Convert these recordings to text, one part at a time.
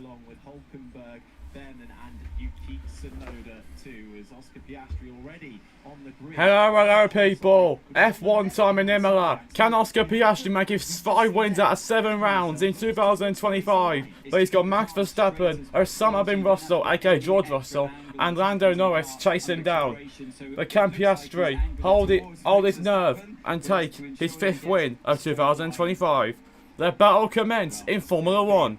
along with Hulkenberg, Bennen and Yuki Tsunoda too, as Oscar Piastri already on the grid. Hello people! F1 time in Imola. Can Oscar Piastri make his 5 wins out of 7 rounds in 2025? But he's got Max Verstappen, Osama bin Russell, aka George Russell, and Lando Norris chasing down. But can Piastri hold his nerve and take his 5th win of 2025? The battle commence in Formula 1.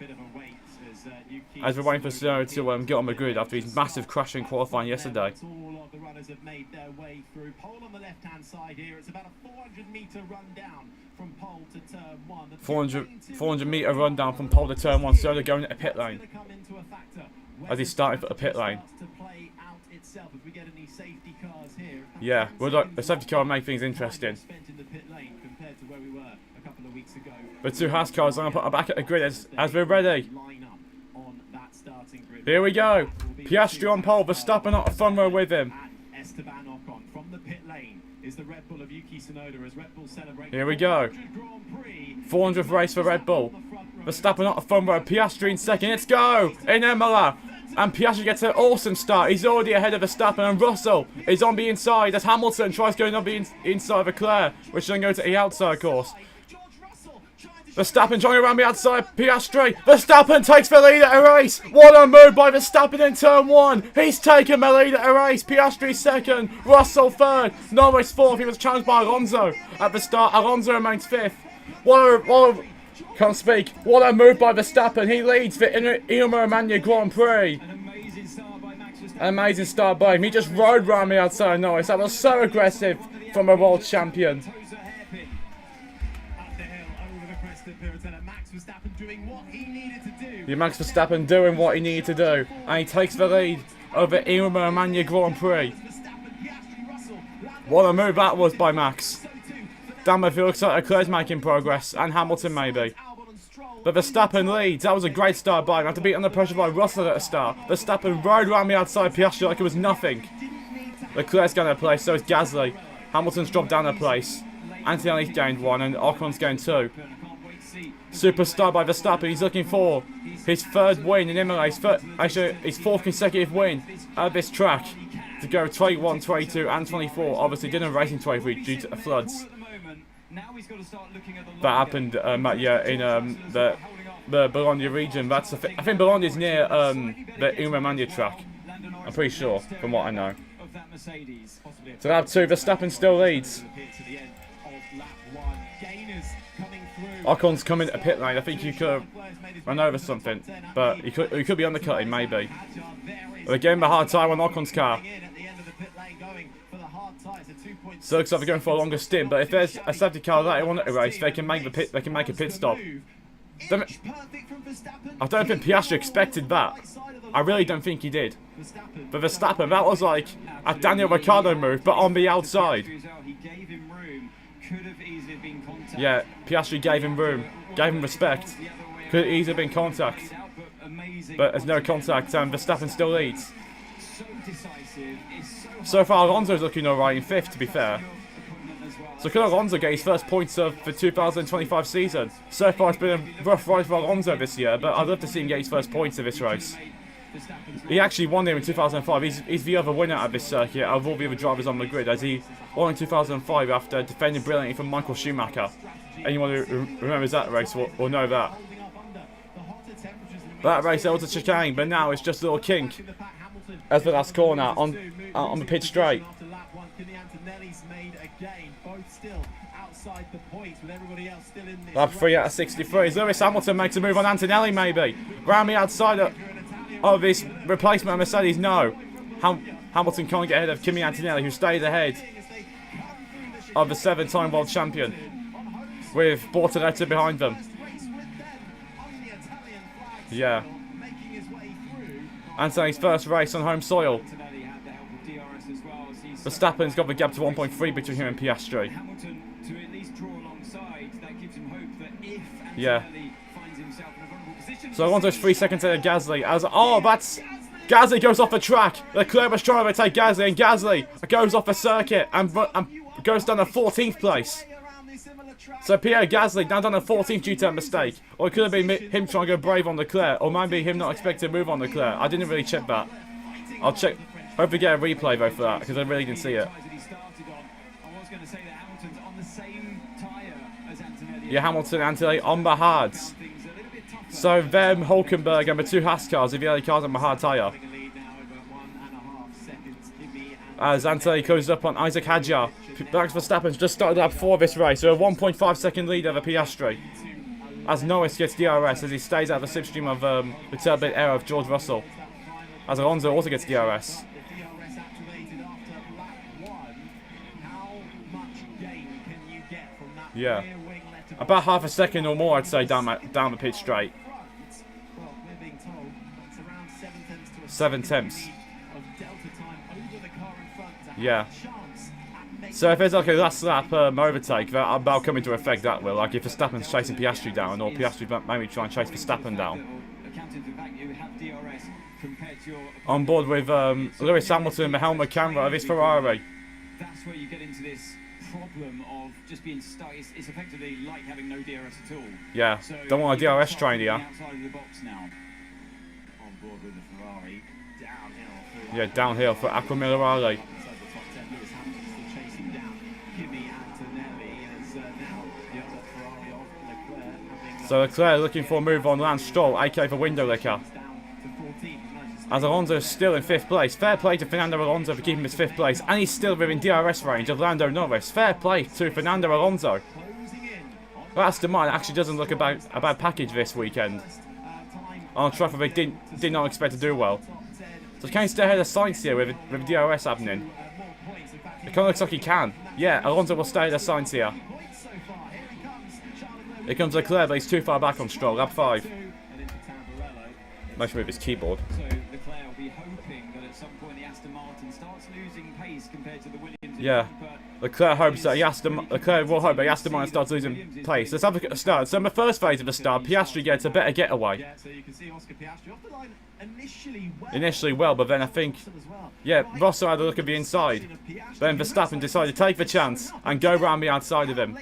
As we're waiting for Tsunoda to get on the grid after his massive crash in qualifying yesterday. All of the runners have made their way through. Pole on the left-hand side here. It's about a 400-meter run down from pole to turn 1. 400 meter run down from pole to turn 1. Tsunoda going into pit lane. As he's starting for the pit lane. Yeah, the safety car will make things interesting. But 2 Haas cars are going to put her back at the grid as we're ready. Here we go. Piastri on pole, Verstappen on the front row with him. Here we go. 400th race for Red Bull. Verstappen on the front row, Piastri in second. Let's go! In Imola. And Piastri gets an awesome start. He's already ahead of Verstappen, and Russell is on the inside as Hamilton tries going on the inside of Leclerc, which then go to the outside course. Verstappen trying around the outside, Piastri. Verstappen takes the lead at a race. What a move by Verstappen in turn 1. He's taken the lead at a race. Piastri second, Russell third, Norris fourth. He was challenged by Alonso at the start. Alonso remains 5th. Can't speak. What a move by Verstappen. He leads the Imola Grand Prix. An amazing start by him. He just rode round the outside Norris. That was so aggressive from a world champion. Max Verstappen doing what he needed to do, and he takes the lead over Imola Grand Prix. What a move that was by Max. Damn, it looks like Leclerc's making progress, and Hamilton maybe. But Verstappen leads. That was a great start by him. Had to beat under pressure by Russell at the start. Verstappen rode around the outside Piastri like it was nothing. Leclerc's going to place, so is Gasly. Hamilton's dropped down a place. Antonelli's gained 1, and Ocon's gained 2. Super start by Verstappen. He's looking for his 3rd win in Imola. His 4th consecutive win at this track to go 21, 22 and 24. Obviously didn't race in 23 due to the floods. That happened in the Bologna region. I think Bologna is near the Imola track. I'm pretty sure, from what I know. So lap 2, Verstappen still leads. Ocon's coming to pit lane. I think he could have run over something, but he could be undercutting maybe. They're giving him a hard time on Ocon's car. So it looks like they're going for a longer stint, but if there's a safety car later on at the race, they can make a pit stop. I don't think Piastri expected that. I really don't think he did. But Verstappen, that was like a Daniel Ricciardo move, but on the outside. Yeah, Piastri gave him room, gave him respect. Could easily have been contact. But there's no contact, and Verstappen still leads. So far, Alonso's looking alright in 5th, to be fair. So could Alonso get his first points of the 2025 season? So far, it's been a rough ride for Alonso this year, but I'd love to see him get his first points of this race. He actually won there in 2005. He's the other winner at this circuit of all the other drivers on the grid, as he won in 2005 after defending brilliantly from Michael Schumacher. Anyone who remembers that race will know that. That race, there was a chicane, but now it's just a little kink as the last corner on the pitch straight. Lap 3 out of 63. Lewis Hamilton makes a move on Antonelli maybe. Round the outside of this replacement of Mercedes, no. Hamilton can't get ahead of Kimi Antonelli, who stays ahead of the 7-time world champion, with Bortoleto behind them. Yeah. Antonelli's first race on home soil. Verstappen's got the gap to 1.3 between him and Piastri. Yeah. So Alonso's 3 seconds ahead of Gasly. Gasly goes off the track. Leclerc was trying to overtake Gasly, and Gasly goes off the circuit and goes down to 14th place. So Pierre Gasly now done a 14th due to a mistake. Or it could have been him trying to go brave on Leclerc. Or maybe him not expecting to move on Leclerc. I didn't really check that. I'll check. Hopefully get a replay though for that, because I really didn't see it. Yeah, Hamilton and Antonelli on the hards. So them, Hulkenberg and the 2 Haas cars, if the other cars on the hard tyre. As Antonelli closes up on Isaac Hadjar. Max Verstappen's just started lap 4 of this race, so a 1.5 second lead over Piastri. As Norris gets DRS as he stays out of the slipstream of the turbulent era of George Russell. As Alonso also gets DRS. Yeah. About half a second or more, I'd say, down the pit straight. 7 tenths. Yeah. So if there's like a last lap overtake, that'll come into effect, that will. Like if Verstappen's chasing Piastri down, or Piastri maybe try and chase Verstappen down. On board with Lewis Hamilton, the helmet camera of his Ferrari. That's where you get into this problem of just being stuck. It's effectively like having no DRS at all. Yeah, so don't want a DRS train here. Outside of the box now. On board with the Ferrari, downhill. Yeah, downhill for Aquamilarale. So Leclerc looking for a move on Lance Stroll, aka for window licker. As Alonso is still in 5th place. Fair play to Fernando Alonso for keeping his 5th place. And he's still within DRS range of Lando Norris. Fair play to Fernando Alonso. But Aston Martin actually doesn't look a bad package this weekend. On a track where they did not expect to do well. So can he stay ahead of Sainz here with DRS happening? It kind of looks like he can. Yeah, Alonso will stay ahead of Sainz here. Here comes Leclerc, but he's too far back on Stroll. Lap 5. Nice move his keyboard. So Leclerc will be hoping that at some point the Aston Martin starts losing pace compared to the Williams. Yeah. Leclerc hopes that Leclerc will hope that Aston Martin starts losing pace. Let's have a look at the start. So in the first phase of the start, Piastri gets a better getaway. Yeah, so you can see Oscar Piastri off the line initially well, but then I think, yeah, Russell had a look at the inside. Then Verstappen decided to take the chance and go round the outside of him.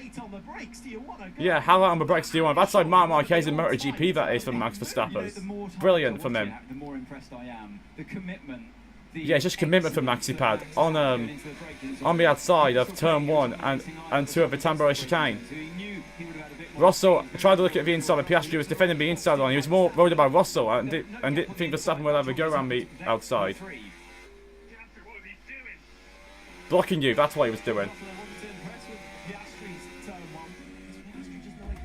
Yeah, how late on the brakes do you want? That's like Marc Marquez in MotoGP, that is, for Max Verstappen. Brilliant from him. The more impressed I am. The commitment. Yeah, it's just commitment from Maxi Pad on the outside of turn 1 and 2 of the Tambora chicane. Russell tried to look at the inside, but Piastri was defending the inside line. He was more worried about Russell and didn't think Verstappen would ever go around the outside. Blocking you, that's what he was doing.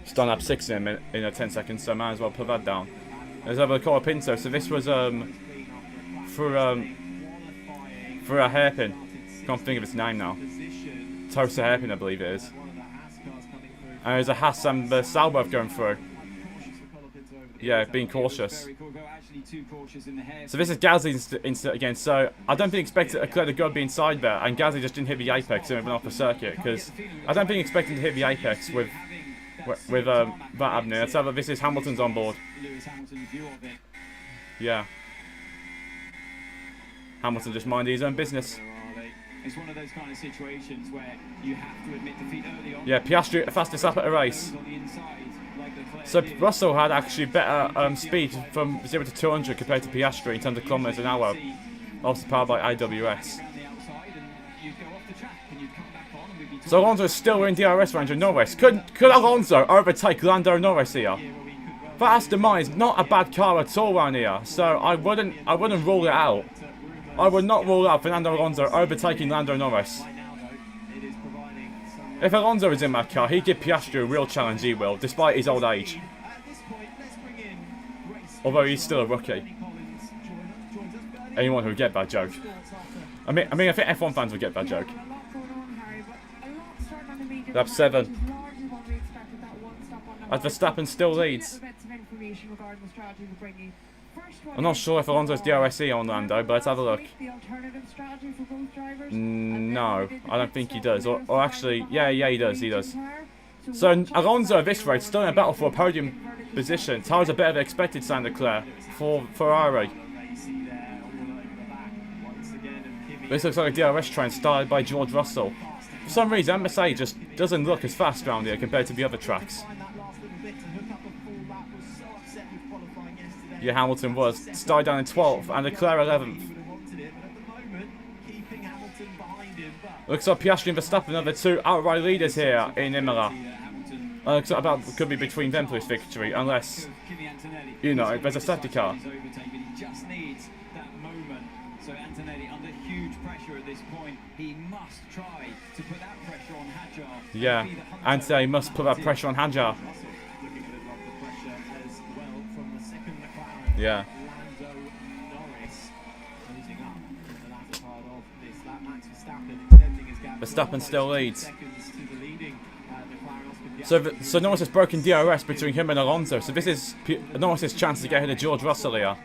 He's done up 6 in a 10 seconds, so might as well put that down. There's over the Cora Pinto, so this was for a hairpin. Can't think of its name now. Toaster hairpin, I believe it is. And there's a Haas and the Sauber going through. Yeah, being cautious. So this is Gasly's incident again. So I don't think expected Leclerc to go be inside there, and Gasly just didn't hit the apex and went off the circuit, because I don't think expecting to hit the apex with that happening. Let's have a, this is Hamilton's on board. Yeah. Hamilton just minded his own business. It's one of those kind of situations where you have to admit defeat early on. Yeah, Piastri fastest lap at a race. So Russell had actually better speed from 0 to 200 compared to Piastri in terms of kilometers an hour. Obviously powered by IWS. So Alonso is still in DRS range of Norris. Could Alonso overtake Lando Norris here? That Aston Martin is not a bad car at all around here, so I wouldn't rule it out. I would not rule out Fernando Alonso overtaking Lando Norris. If Alonso is in that car, he'd give Piastri a real challenge, he will, despite his old age. Although he's still a rookie. Anyone who would get that joke. I mean, I think F1 fans would get that joke. Lap 7. As Verstappen still leads. I'm not sure if Alonso's DRSE on Lando, but let's have a look. No, I don't think he does. Or actually, yeah, he does. So Alonso at this rate still in a battle for a podium position. Tyres are better than expected, Santa Claire, for Ferrari. This looks like a DRS train started by George Russell. For some reason, Mercedes just doesn't look as fast around here compared to the other tracks. Yeah, Hamilton was. Started down in 12th and Leclerc 11th. Looks like Piastri and Verstappen are the two outright leaders here in Imola. Looks like about could be between them for this victory, unless, you know, there's a safety car. So Antonelli under huge pressure at this point. He must try to put that pressure on Hadjar. Yeah, Antonelli must put that pressure on Hadjar. Yeah. Verstappen still leads. So Norris has broken DRS between him and Alonso. So this is Norris's chance to get ahead of George Russell here.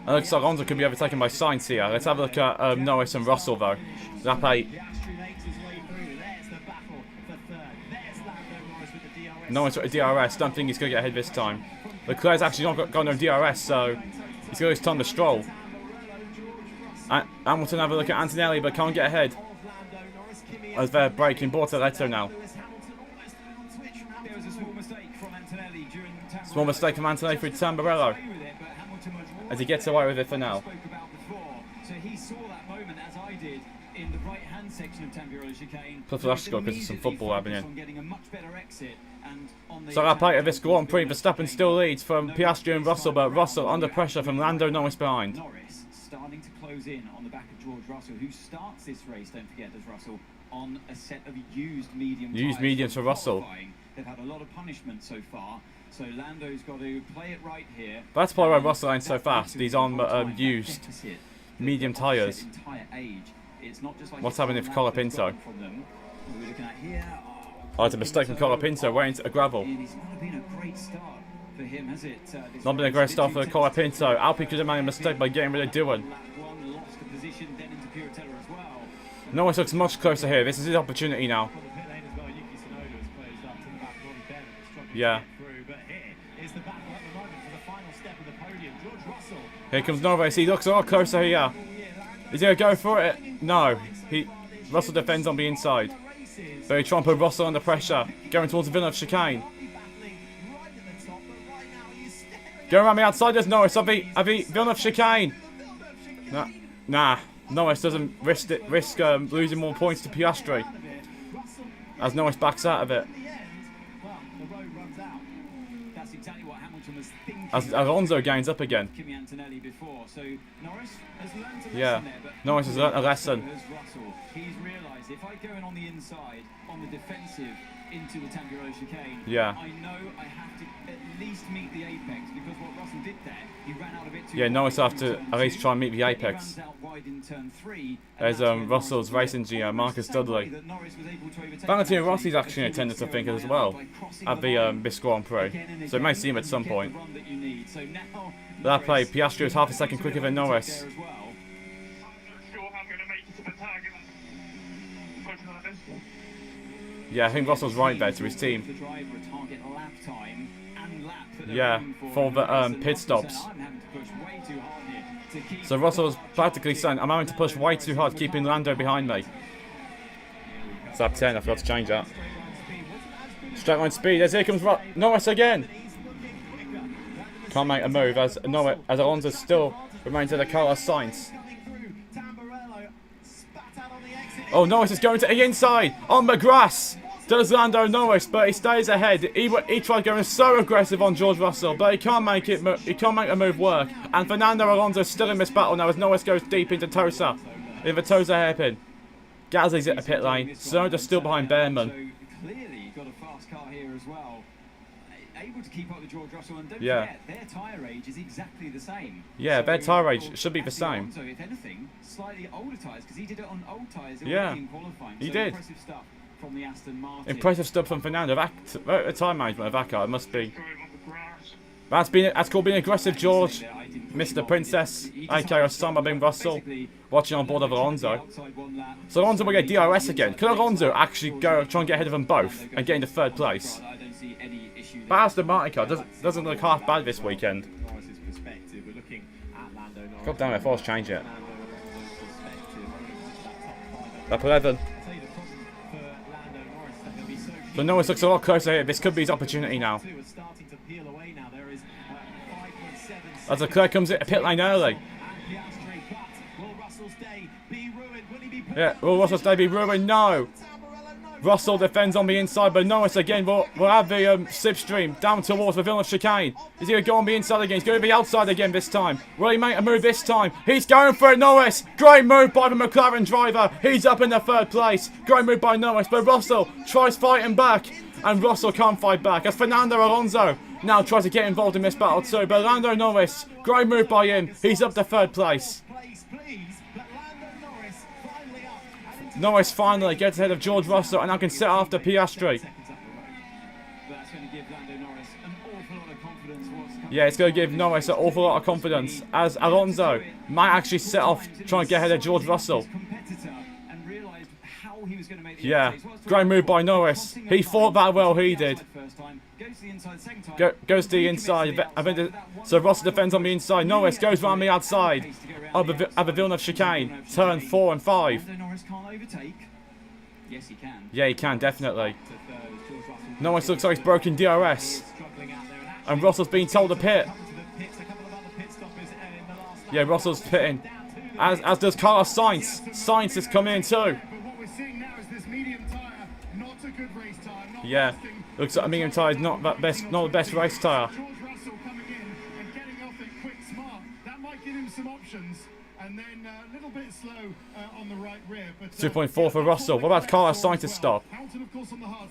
It looks like Alonso could be overtaken by Sainz here. Let's have a look at Norris and Russell though. Lap 8. Norris with a DRS. Don't think he's going to get ahead this time. Leclerc's actually not got no DRS, so he's got his time to stroll. Hamilton have a look at Antonelli, but can't get ahead. As they're braking Bortoletto now. Small mistake from Antonelli through Tamburello. As he gets away with it for now. So he saw that moment as I did in the right-hand section of Tamburello chicane. Plus flash score because there's some football happening. So So lap 8 of this Grand Prix, Verstappen still leads from Piastri and Russell, but Russell under pressure from Lando Norris behind. Norris starting to close in on the back of George Russell, who starts this race, don't forget, as Russell, on a set of used medium Used tyres mediums from for Russell. qualifying. They've had a lot of punishment so far, so Lando's got to play it right here. That's probably why Russell ain't so fast. He's on used medium tyres. What's happening with Colapinto? Oh, it's a mistake from Colapinto, way into a gravel. It's not been a great start for him, has it? Not been a great start for Colapinto. Alpine could have made a mistake by getting rid of Dillon. Norris looks much closer here. This is his opportunity now. Yeah. Here comes Norris. He looks a lot closer here. Is he going to go for it? No. Russell defends on the inside. But he trying to put Russell under pressure. Going towards the Villeneuve chicane. Going around the outside, there's Norris. Have the Villeneuve chicane. Nah. Norris doesn't risk losing more points to Piastri. As Norris backs out of it. As Alonso gains up again. Yeah, Norris has learnt a lesson. He's realised if I go in on the inside, on the defensive, into the Tamburello chicane, yeah. I know I have to at least meet the apex, because what Russell did there, he ran out of it too. Yeah, Norris have to at least try and meet the apex. There's Russell's race engineer, Marcus Dudley. Valentino Rossi's actually in attendance, I think, as well, at the this Grand Prix. So you may see him at some point. That play, Piastri was half a second quicker than Norris. Yeah, I think Russell's right there to his team. Yeah, for the pit stops. So Russell's practically saying, I'm having to push way too hard, keeping Lando behind me. It's up 10, I forgot to change that. Straight line speed, as here comes Norris again. Can't make a move as Alonso still remains at the Carlos Sainz. Oh, Norris is going to the inside on the grass. Does Lando Norris, but he stays ahead. He tried going so aggressive on George Russell, but he can't make it. He can't make the move work. And Fernando Alonso is still in this battle now as Norris goes deep into Tosa, in the Tosa hairpin. Gasly's at the pit lane. Tsunoda's still behind Behrman. Clearly got a fast car here as well. Able to keep up with George Russell, and don't forget, their tyre age is exactly the same. Yeah, their tyre age should be the same. So if anything, slightly older tyres, because he did it on old tyres in qualifying. He did. Impressive stuff from the Aston Martin. Impressive stuff from Fernando. The time management of that car, it must be. That's called being aggressive, George. Mr. Princess, aka Osama bin Russell, watching on board of Alonso. So Alonso will get DRS again. Could Alonso actually go try and get ahead of them both and get into third place? But Aston Martin car doesn't look half bad this weekend. God damn it, I forced change it. Lap 11. So Norris looks a lot closer here. This could be his opportunity now. As Leclerc comes into pit lane early. Yeah, will Russell's day be ruined? No. Russell defends on the inside, but Norris again will have the slipstream down towards the Villeneuve chicane. Is he going to go on the inside again? He's going to be outside again this time. Will he make a move this time? He's going for it, Norris. Great move by the McLaren driver. He's up in the 3rd place. Great move by Norris, but Russell tries fighting back. And Russell can't fight back as Fernando Alonso now tries to get involved in this battle too. But Lando Norris, great move by him. He's up to 3rd place. Norris finally gets ahead of George Russell and now can sit after Piastri. Yeah, it's going to give Norris an awful lot of confidence as Alonso might actually set off trying to get ahead of George Russell. Yeah, great move by Norris. He fought that well, he did. Goes to the inside. So Russell defends on the inside. Norris goes round the outside of the Villeneuve chicane. Turn 4 and 5. Yeah, he can, definitely. Norris looks like he's broken DRS. And Russell's being told to pit. Yeah, Russell's pitting. As does Carlos Sainz. Sainz is coming in too. Yeah, looks like a medium tyre is not the best race tyre. 2.4 for Russell. What about Carlos Sainz stop? A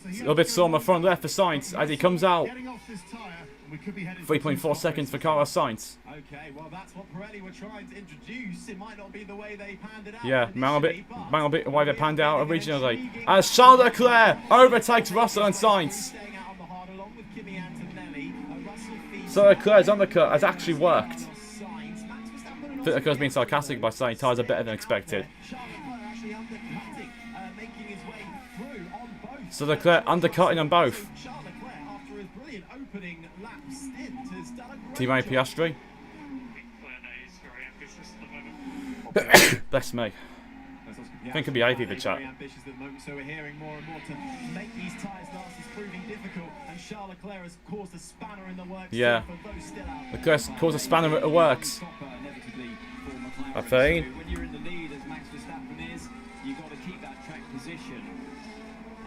little bit slow on the front left for Sainz as he comes out. 3.4 seconds for Carlos Sainz. Okay, well that's what Pirelli were trying to introduce. It might not be the way they panned it out. Yeah, might not be the way they panned it out originally. As Charles Leclerc overtakes Russell and Sainz. So Leclerc's undercut has actually worked. I think Leclerc's being sarcastic by saying tyres are better than expected. So Leclerc undercutting on both. Teammate Piastri. Bless me. I think it'll be 80 the chat. So we're hearing more and more to make these tyres last is proving difficult, and Charles Leclerc has caused a spanner in the works. Yeah, Leclerc's caused a spanner in the works. I think. When you're in the lead, as Max Verstappen is, you've got to keep that track position.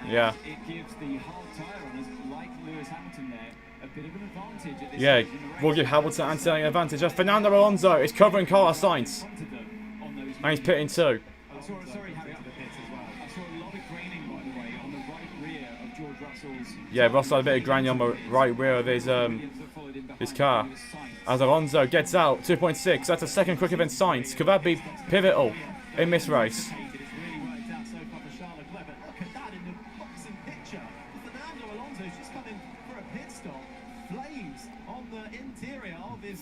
Yeah. It gives the hard tyre runners, like Lewis Hamilton there, a bit of an advantage at this Yeah, stage in the race. we'll give Hamilton and an advantage. As Fernando Alonso is covering Carlos Sainz. And he's pitting too. I saw a lot of graining, by the way, on the right rear of George Russell's. Yeah, Russell had a bit of graining on the right rear of his car. As Alonso gets out, 2.6. That's a second quicker than Sainz. Could that be pivotal in this race?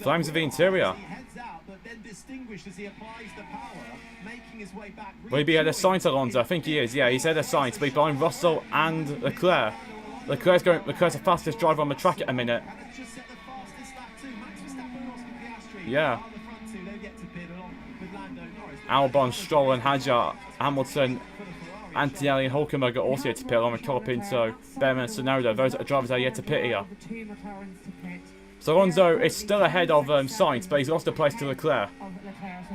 Flames of the interior. Will he be ahead of Sainz, Alonso? I think he is. Yeah, he's ahead of Sainz, but he's behind Russell and Leclerc. Leclerc's the fastest driver on the track at a minute. Yeah. Albon, Stroll and Hadjar, Hamilton, Antonelli and Hulkenberg are also yet to pit, along with Colapinto, Behrman and Tsunoda. Those are the drivers that are yet to pit here. So Alonso is still ahead of Sainz, but he's lost a place to Leclerc.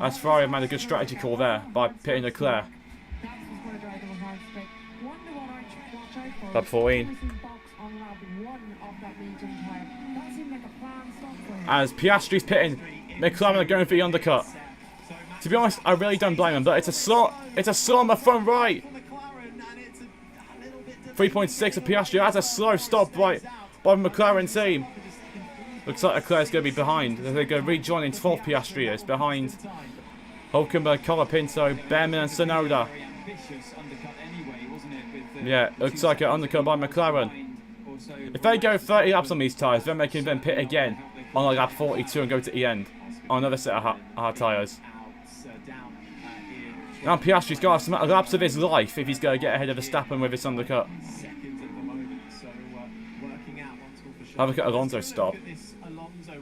As Ferrari have made a good strategy call there by pitting Leclerc. Lap 14. As Piastri's pitting, McLaren are going for the undercut. To be honest, I really don't blame him, but it's a slow on the front right. 3.6 of Piastri. That's a slow stop by the McLaren team. Looks like Leclerc's going to be behind. They're going to rejoin in 12th. Piastri is behind Hulkenberg, Colapinto, Behrman and Tsunoda. Yeah, looks like an undercut by McLaren. If they go 30 laps on these tyres, then they can then pit again on like lap 42 and go to the end on another set of hard tyres. Now Piastri's got to have some laps of his life if he's going to get ahead of Verstappen with this undercut. Have a look at Alonso's stop.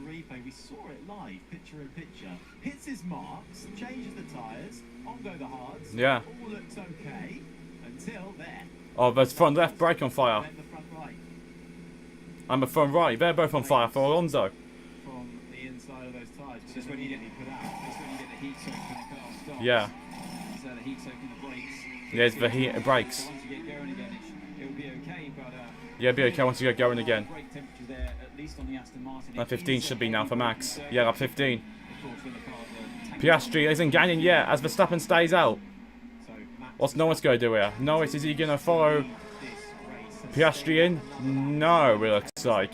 replay. We saw it live, picture in picture. Hits his marks, changes the tyres, on go the hards. Yeah. All looks okay until there. Oh, there's front left brake on fire. Then the front right. And the front right. They're both on fire for Alonso. From the inside of those tyres. It's just when you get put out. It's when you get the heat soak when the car stops. Yeah. So the heat soak in the brakes. There's the heat of brakes. So once you get going again, it'll be okay. But Yeah, be okay once you get going again. brake temperature there, at least on the Aston Martin. Lap 15 should be now for Max. 30. Yeah, lap 15. Of course, when the car, the tank- Piastri isn't gaining yet as Verstappen stays out. So Max What's Norris going to do here? Norris, is he going to follow this race and Piastri in? No, it looks like.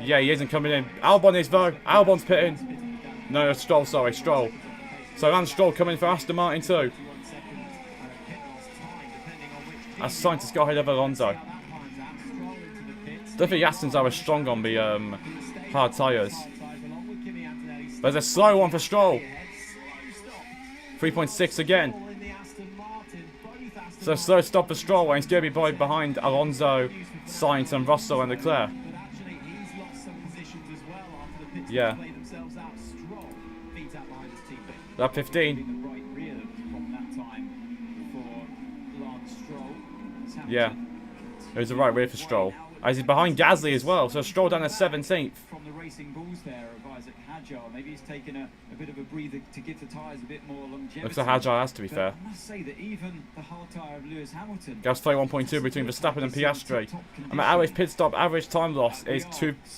Yeah, he isn't coming in. Albon is though. Albon's pitting. No, Stroll, sorry, Stroll. So Lance Stroll coming for Aston Martin too. 1 second pit loss time, depending on which team As Sainz go ahead of Alonso. that finds out. Stroll into the pits. Don't think Astons are as strong on the hard tyres. Hard tyres along with Kimi Antonelli. There's a slow one for Stroll. Slow stop. 3.6 again. In the Aston Martin, both Aston So slow stop for Stroll and he's going to be behind Alonso, Sainz and Russell and Leclerc. But actually, he's lost some positions as well after the pits Yeah. play themselves out. Stroll feet out behind his teammate. Lap 15. the right rear from that time for Lance Stroll. Yeah. There's a right rear for Stroll. As he's behind Gasly as well, so Stroll down to 17th. From the racing bulls there of Isaac Hadjar. Maybe he's taken a bit of a breather to give the tyres a bit more longevity. Looks like Hadjar has to be But fair. I must say that even the hard tyre of Lewis Hamilton. Gas play 1.2 between Verstappen and Piastri. And the average pit stop average time loss is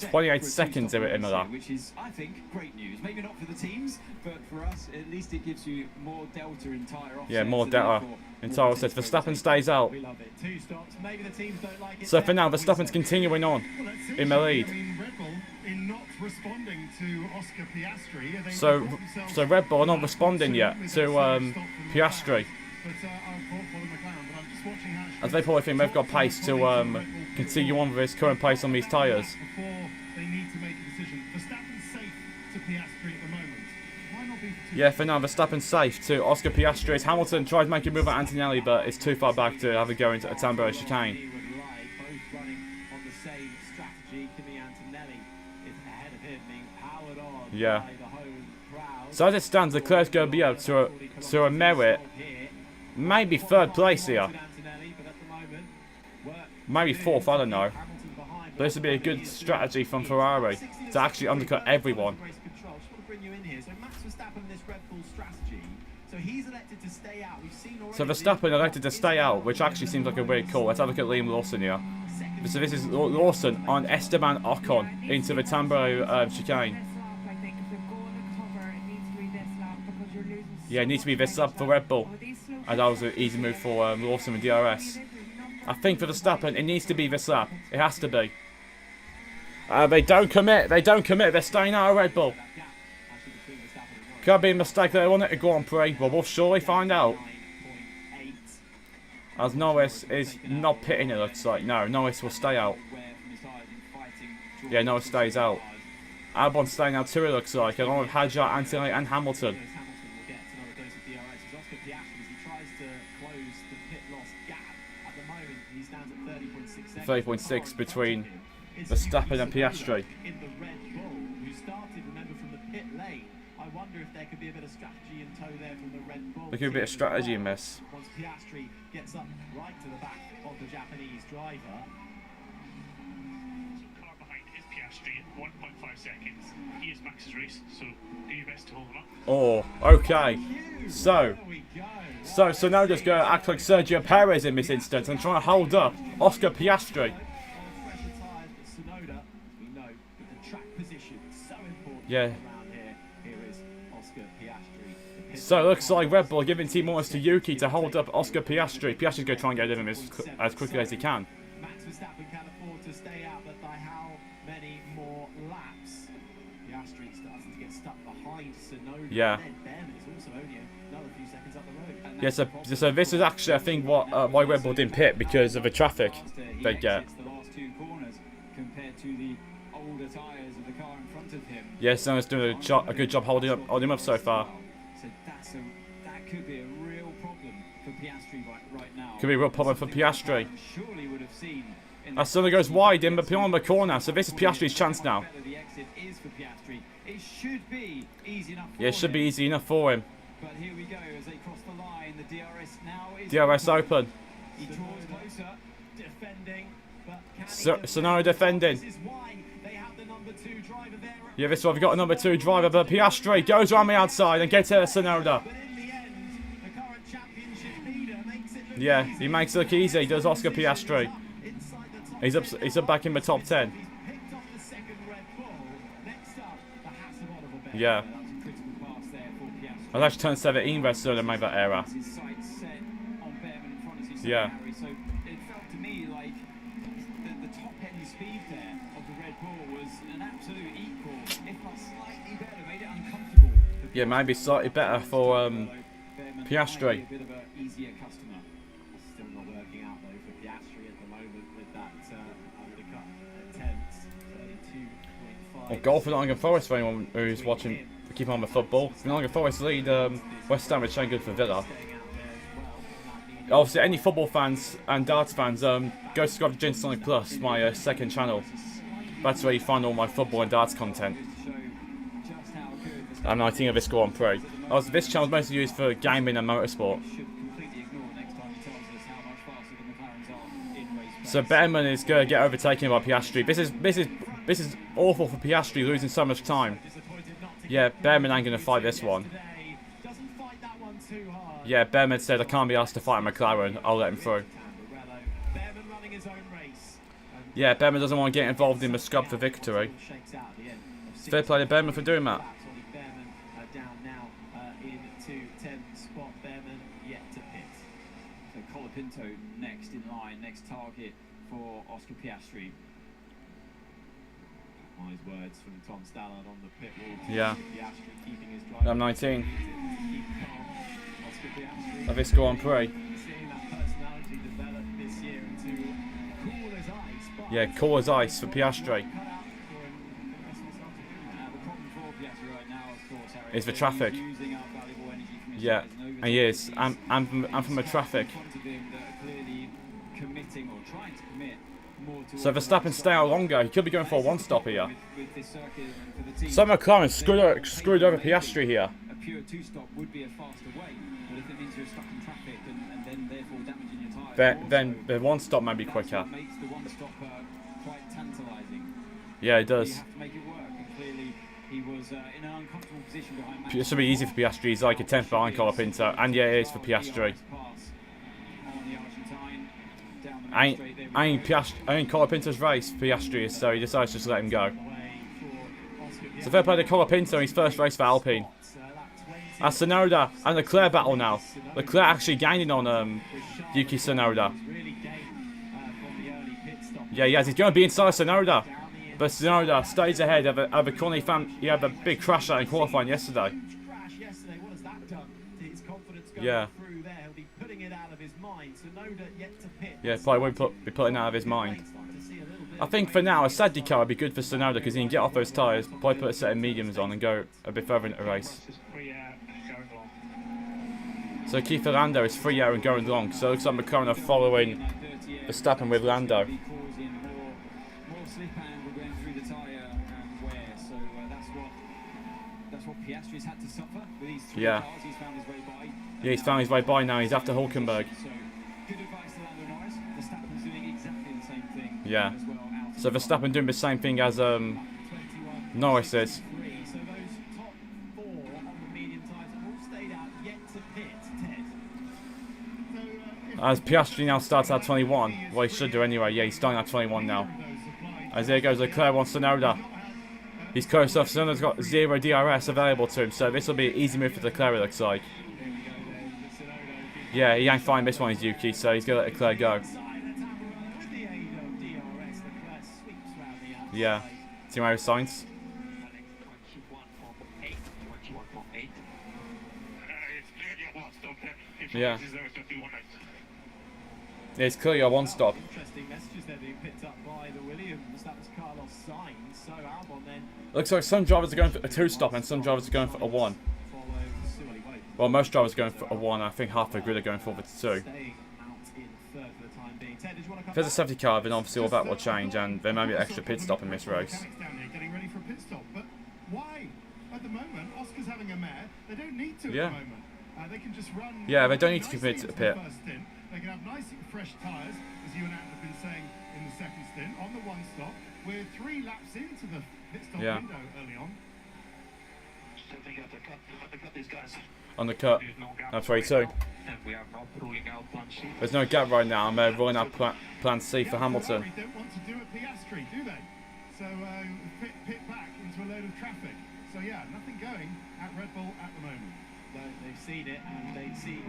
28 seconds here at Imola. Which is, I think, great news. Maybe not for the teams, but for us, at least it gives you more delta in tyre offsets. Yeah, more and delta therefore in more tyre room offsets. for Verstappen rotation. stays out. We love it. 2 stops. Maybe the teams don't like it. So for now, Verstappen's continuing on Well, let's see. in the lead. I mean, Red Bull, in not responding to Oscar Piastri, they So, got themselves so Red Bull are not back responding to yet with to a slow stop from Piastri. Leclerc. But I'll vote for the McLaren, but I'm just watching how As they probably think they've got pace to continue on with his current pace on these tyres. before they need to make a decision. Verstappen's safe to Piastri at the moment. Why not be for two? Yeah, for now, Verstappen's safe to Oscar Piastri. As Hamilton tries making a move at Antonelli, but it's too far back to have a go into a Tambo chicane. He would like, both running on the same strategy. Kimi Antonelli is ahead of him, being powered on Yeah. by the home crowd. So as it stands, Leclerc's going to be able to a merit, maybe third place here. Maybe fourth, I don't know. But this would be a good strategy from Ferrari to actually undercut everyone. So Verstappen elected to stay out, which actually seems like a weird call. Let's have a look at Liam Lawson here. So this is Lawson on Esteban Ocon into the Tambo chicane. Yeah, it needs to be this lap for Red Bull. And that was an easy move for Lawson with DRS. I think for Verstappen, it needs to be this lap. It has to be. They don't commit. They don't commit. They're staying out of Red Bull. Could be a mistake they wanted to Grand Prix, but we'll surely find out. As Norris is not pitting, it looks like. No, Norris will stay out. Yeah, Norris stays out. Albon staying out too, it looks like, along with Hadjar, Antonelli and Hamilton. 30.6 between Verstappen and Piastri. In the Red Bull, who started, remember, from the pit lane. I wonder if there could be a bit of strategy in tow there from the Red Bull. There could be a bit of strategy in this. Once Piastri gets up right to the back of the Japanese driver. Car behind is Piastri at 1.5 seconds. He is Max's race, so do your best to hold him up. Oh, okay. So There we go. now just go act like Sergio Perez in this instance and try to hold up Oscar Piastri. Fresher tyres, but Tsunoda, we know, with the track position, so important Yeah. around here. Here is Oscar Piastri. The pit So it looks like Red Bull are giving team orders to Yuki to hold up Oscar Piastri. Piastri's going to try and get rid of him as quickly as he can. Max Verstappen can afford to stay out, but by how many more laps? Piastri starts to get stuck behind Tsunoda. Yeah. And then Ben is also only another few seconds up the road. And Yeah, so this is actually, I think, why Red Bull didn't pit, because of the traffic they get. The last 2 corners compared to the older tyres of the car in front of him. Yeah, Sonoda's doing a good job holding him up so far. So that could be a real problem for Piastri right now. Could be a real problem for Piastri. Surely would have seen. As Sonoda goes wide in the corner, so this is Piastri's chance now. The exit is for Piastri It should be easy enough for Yeah, it should be him. easy enough for him. But here we go as they cross the line. The DRS now is DRS open. He draws closer. Defending, but can he Sonoda defend? defending. This is why they have the number 2 driver there. Yeah, this one we've got a number 2 driver, but Piastri goes around the outside and gets to Sonoda. But in the end, the current championship leader makes it look Yeah, easy. he makes it look easy, does Oscar Piastri. Inside the top He's up back in the top 10. He's picked up the second Red Bull. Next up, the Hasselhoff of a bear. Yeah. That was a critical pass there for Piastri. I've actually turned 17 red Sonoda made that error. His sights set on Behrman in front, as you said, Yeah. Harry. So it felt to me like the top end speed there of the Red Bull was an absolute equal, if not slightly better, made it uncomfortable. for Yeah, maybe slightly better for Behrman Piastri. might be a bit of an easier customer. Still not working out though for Piastri at the moment with that undercut attempt. 32.5. Or goal for Nottingham Forest for anyone who's watching, keep on the football. Nottingham Forest lead West Ham, which ain't good for Villa. Obviously, any football fans and darts fans, go subscribe to Gin Sonic Plus, my second channel. That's where you find all my football and darts content. I'm 19 of this Grand Prix. Also, this channel is mostly used for gaming and motorsport. So Behrman is going to get overtaken by Piastri. This is awful for Piastri, losing so much time. Yeah, Behrman ain't going to fight this one. Yeah, Behrman said I can't be asked to fight a McLaren. I'll let him through. Yeah, Behrman doesn't want to get involved in the scrub for victory. Fair play to Behrman for doing that. So Colapinto next in line, next target for Oscar Piastri. Wise words from Tom Stallard on the pit wall. Yeah. Piastri keeping his drive. I'm 19 Keep calm. Oscar Piastri. of this Grand Prix. Seeing that personality develop this year into cool as ice. But Yeah, cool as ice for Piastri. cut out for him the rest of the season. The problem for Piastri right now, of course, Harry, Is the is traffic. using up valuable energy from his Yeah, tyres and and he is. And from the traffic. in front of him that are clearly committing or trying to commit more towards So Verstappen stay out longer. He could be going for a one-stop here. with this circuit and for the team. So McLaren screwed over Piastri here. A pure two-stop would be a faster way, but if it means you're stuck in traffic and then therefore damaging your tyres, Then the one-stop might be that's quicker. what makes the one-stop quite tantalising. Yeah, it You does. have to make it work, and clearly he was in an uncomfortable position behind Max. It should be easy for Piastri. He's like a 10th behind Colapinto. And yeah, it is for Piastri. Ain't Colapinto's race, Piastri is, so he decides to just let him go. So fair play to Colapinto, his first race for Alpine. That's Sonoda and Leclerc battle now. Leclerc actually gaining on Yuki Tsunoda. Yeah, yes, he's going to be inside Sonoda. But Tsunoda stays ahead of a corner he had a big crash out in qualifying yesterday. Yeah. Yeah, probably won't be putting out of his mind. I think for now, a safety car would be good for Sonoda because he can get off those tyres, probably put a set of mediums on and go a bit further into the race. So Keith Lando is free out and going long, so it looks like McLaren are following Verstappen with Lando. Yeah. Yeah, he's found his way by now, he's after Hulkenberg. Yeah. So Verstappen doing the same thing as Norris is. As Piastri now starts at 21. Well, he should do anyway. Yeah, he's starting at 21 now. As there goes Leclerc on Tsunoda. He's close off. Tsunoda's got 0 DRS available to him, so this will be an easy move for Leclerc, it looks like. Yeah, he ain't finding this one, he's Yuki, so he's going to let Leclerc go. Yeah. See my signs? Yeah. Yeah, it's clearly a one-stop. Interesting messages there being picked up by the Williams. That was Carlos Sainz. So Albon then Looks like some drivers are going for a two-stop and some drivers are going for a one. Well, most drivers are going for a one. I think half the grid are going for the two. If there's a safety car, then obviously all that will change, and there may be an extra pit stop in this race. Getting ready for a pit stop, but why? at the moment, Oscar's having a mare. They don't need to Yeah. at the moment. They can just run. Yeah, they don't need to nicely commit to the into pit. first stint. They can have nice fresh tyres, as you and Ant have been saying in the second stint, on the one stop. We're 3 laps into the pit stop Yeah. window early on. Still think you have to cut these guys. Undercut. There's no gap. That's 22. And we are not ruling out plan C. There's no gap right now. I'm rolling out plan C for Hamilton. Ferrari don't want to do a Piastri, do they? So pit back into a load of traffic. So yeah, nothing going at Red Bull at the moment. They've seen it and they've seen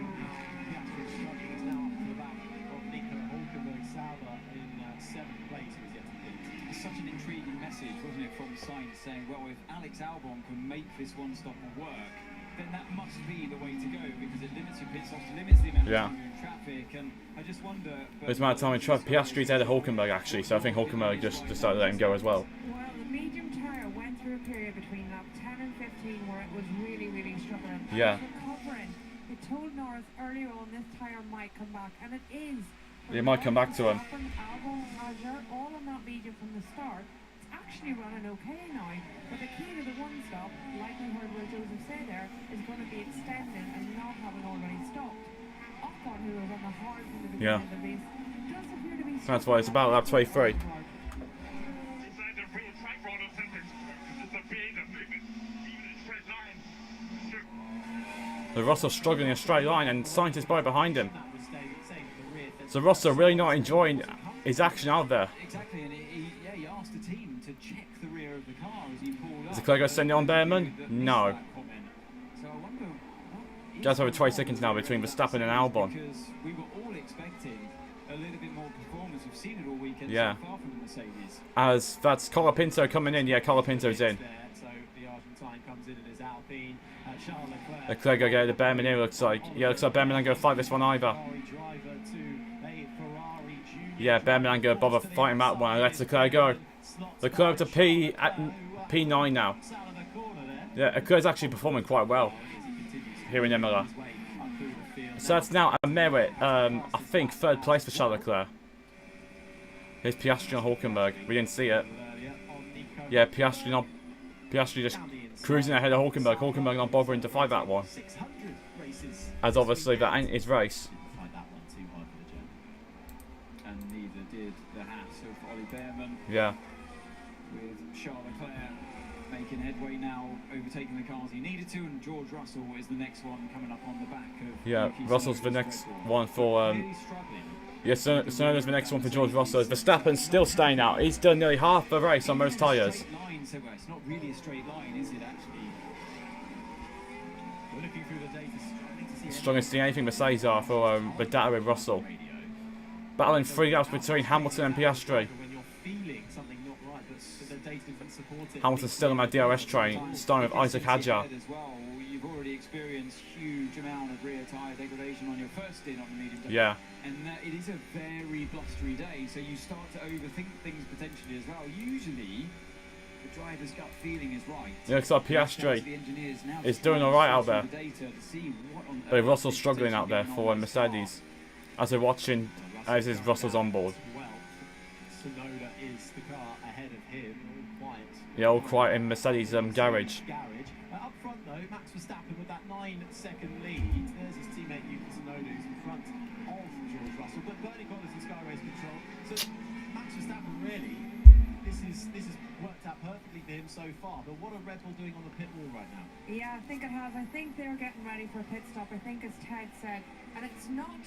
Piastri struggling. It's now up to the back of Nico Hulkenberg-Sauber in 7th place. Who's yet to beat. It's such an intriguing message, wasn't it, from Sainz saying, well, if Alex Albon can make this one-stopper work, then that must be the way to go because it limits your pit stops, limits the amount of time you're in traffic. And I just wonder. There's amount of time in traffic. Piastri's ahead of Hulkenberg actually, so I think Hulkenberg just decided to let him go as well. Well, the medium tyre went through a period between lap 10 and 15 where it was really, really struggling. Yeah. It's recovering. It told Norris earlier on this tyre might come back, and it is. It might come back to him. Albon, Hajar, all on that medium from the start. It's actually running okay now, but the key to the one stop, like we heard Will Joseph say there, is going to be extending and not having already stopped. Ocon, who was on the hard from the beginning of the race, does appear to be. That's why it's about lap 23. Inside the real track road or something. It's a big movement. Even in straight line. The Russell struggling in a straight line and Sainz is right behind him. That was staying at the rear. So Russell really not enjoying his action out there. Exactly, and he asked the team to check the rear of the car as he pulled up. Is Leclerc going to send it on Behrman? No. So I wonder what Just over 20 seconds now between Verstappen and Albon. because we were all expecting a little bit more performance. We've seen it all weekend Yeah. so far from the Mercedes. As that's Colapinto coming in. Yeah, Colapinto's in. There, so the Argentine comes in and is Alpine. Charles Leclerc. Leclerc going to get the Behrman here, looks like. Yeah, looks like Behrman ain't going to fight this one either. Ferrari driver to a Ferrari junior. Yeah, Behrman ain't going to bother fighting that one. Let's Leclerc go. Leclerc to P at P9 now. Out of the corner there. Yeah, Leclerc's actually performing quite well here in Imola. Way up through the field. So that's now a merit, I think, 3rd place for Charles Leclerc. Here's Piastri on Hulkenberg. We didn't see it. Earlier on Nico. Yeah, Piastri just cruising ahead of Hulkenberg. Hulkenberg not bothering to fight that one. 600 races. As obviously that ain't his race. Find that one too hard for the German. And neither did the Haas of Ollie Behrman, Yeah. with Charles Leclerc making headway now, overtaking the cars he needed to, and George Russell is the next one coming up on the back of Yeah, Yuki Russell's the Tsunoda's next record. one for Really struggling. yeah, Tsunoda's the next one for George Russell. Verstappen's still staying out. He's done nearly half the race on most tyres. Straight line, so well, it's not really a straight line, is it actually? We're looking through the data, struggling to see Struggling to see anything Mercedes are for the data with Russell. radio. Battling 3 laps between Hamilton and Piastri. When you're feeling something not right, but the data doesn't support it. Hamilton's still on my DRS train, starting with Isaac Hadjar. As well, you've already experienced huge amount of rear tyre degradation on your first stint on the medium tyre. Yeah. And it is a very blustery day, so you start to overthink things potentially as well. Usually, the driver's gut feeling is right. It looks like Piastri is doing alright out there. But Russell's struggling out there for Mercedes. As we're watching, as is Russell's on board. Well, Tsunoda is the car ahead of him, all quiet. Yeah, all quiet in Mercedes' garage. Up front though, Max Verstappen with that 9-second lead. There's his teammate Yuki Tsunoda who's in front of George Russell. But Bernie Collins in Sky Race Control. So Max Verstappen really, this has worked out perfectly for him so far. But what are Red Bull doing on the pit wall right now? Yeah, I think it has. I think they're getting ready for a pit stop. I think as Ted said, and it's not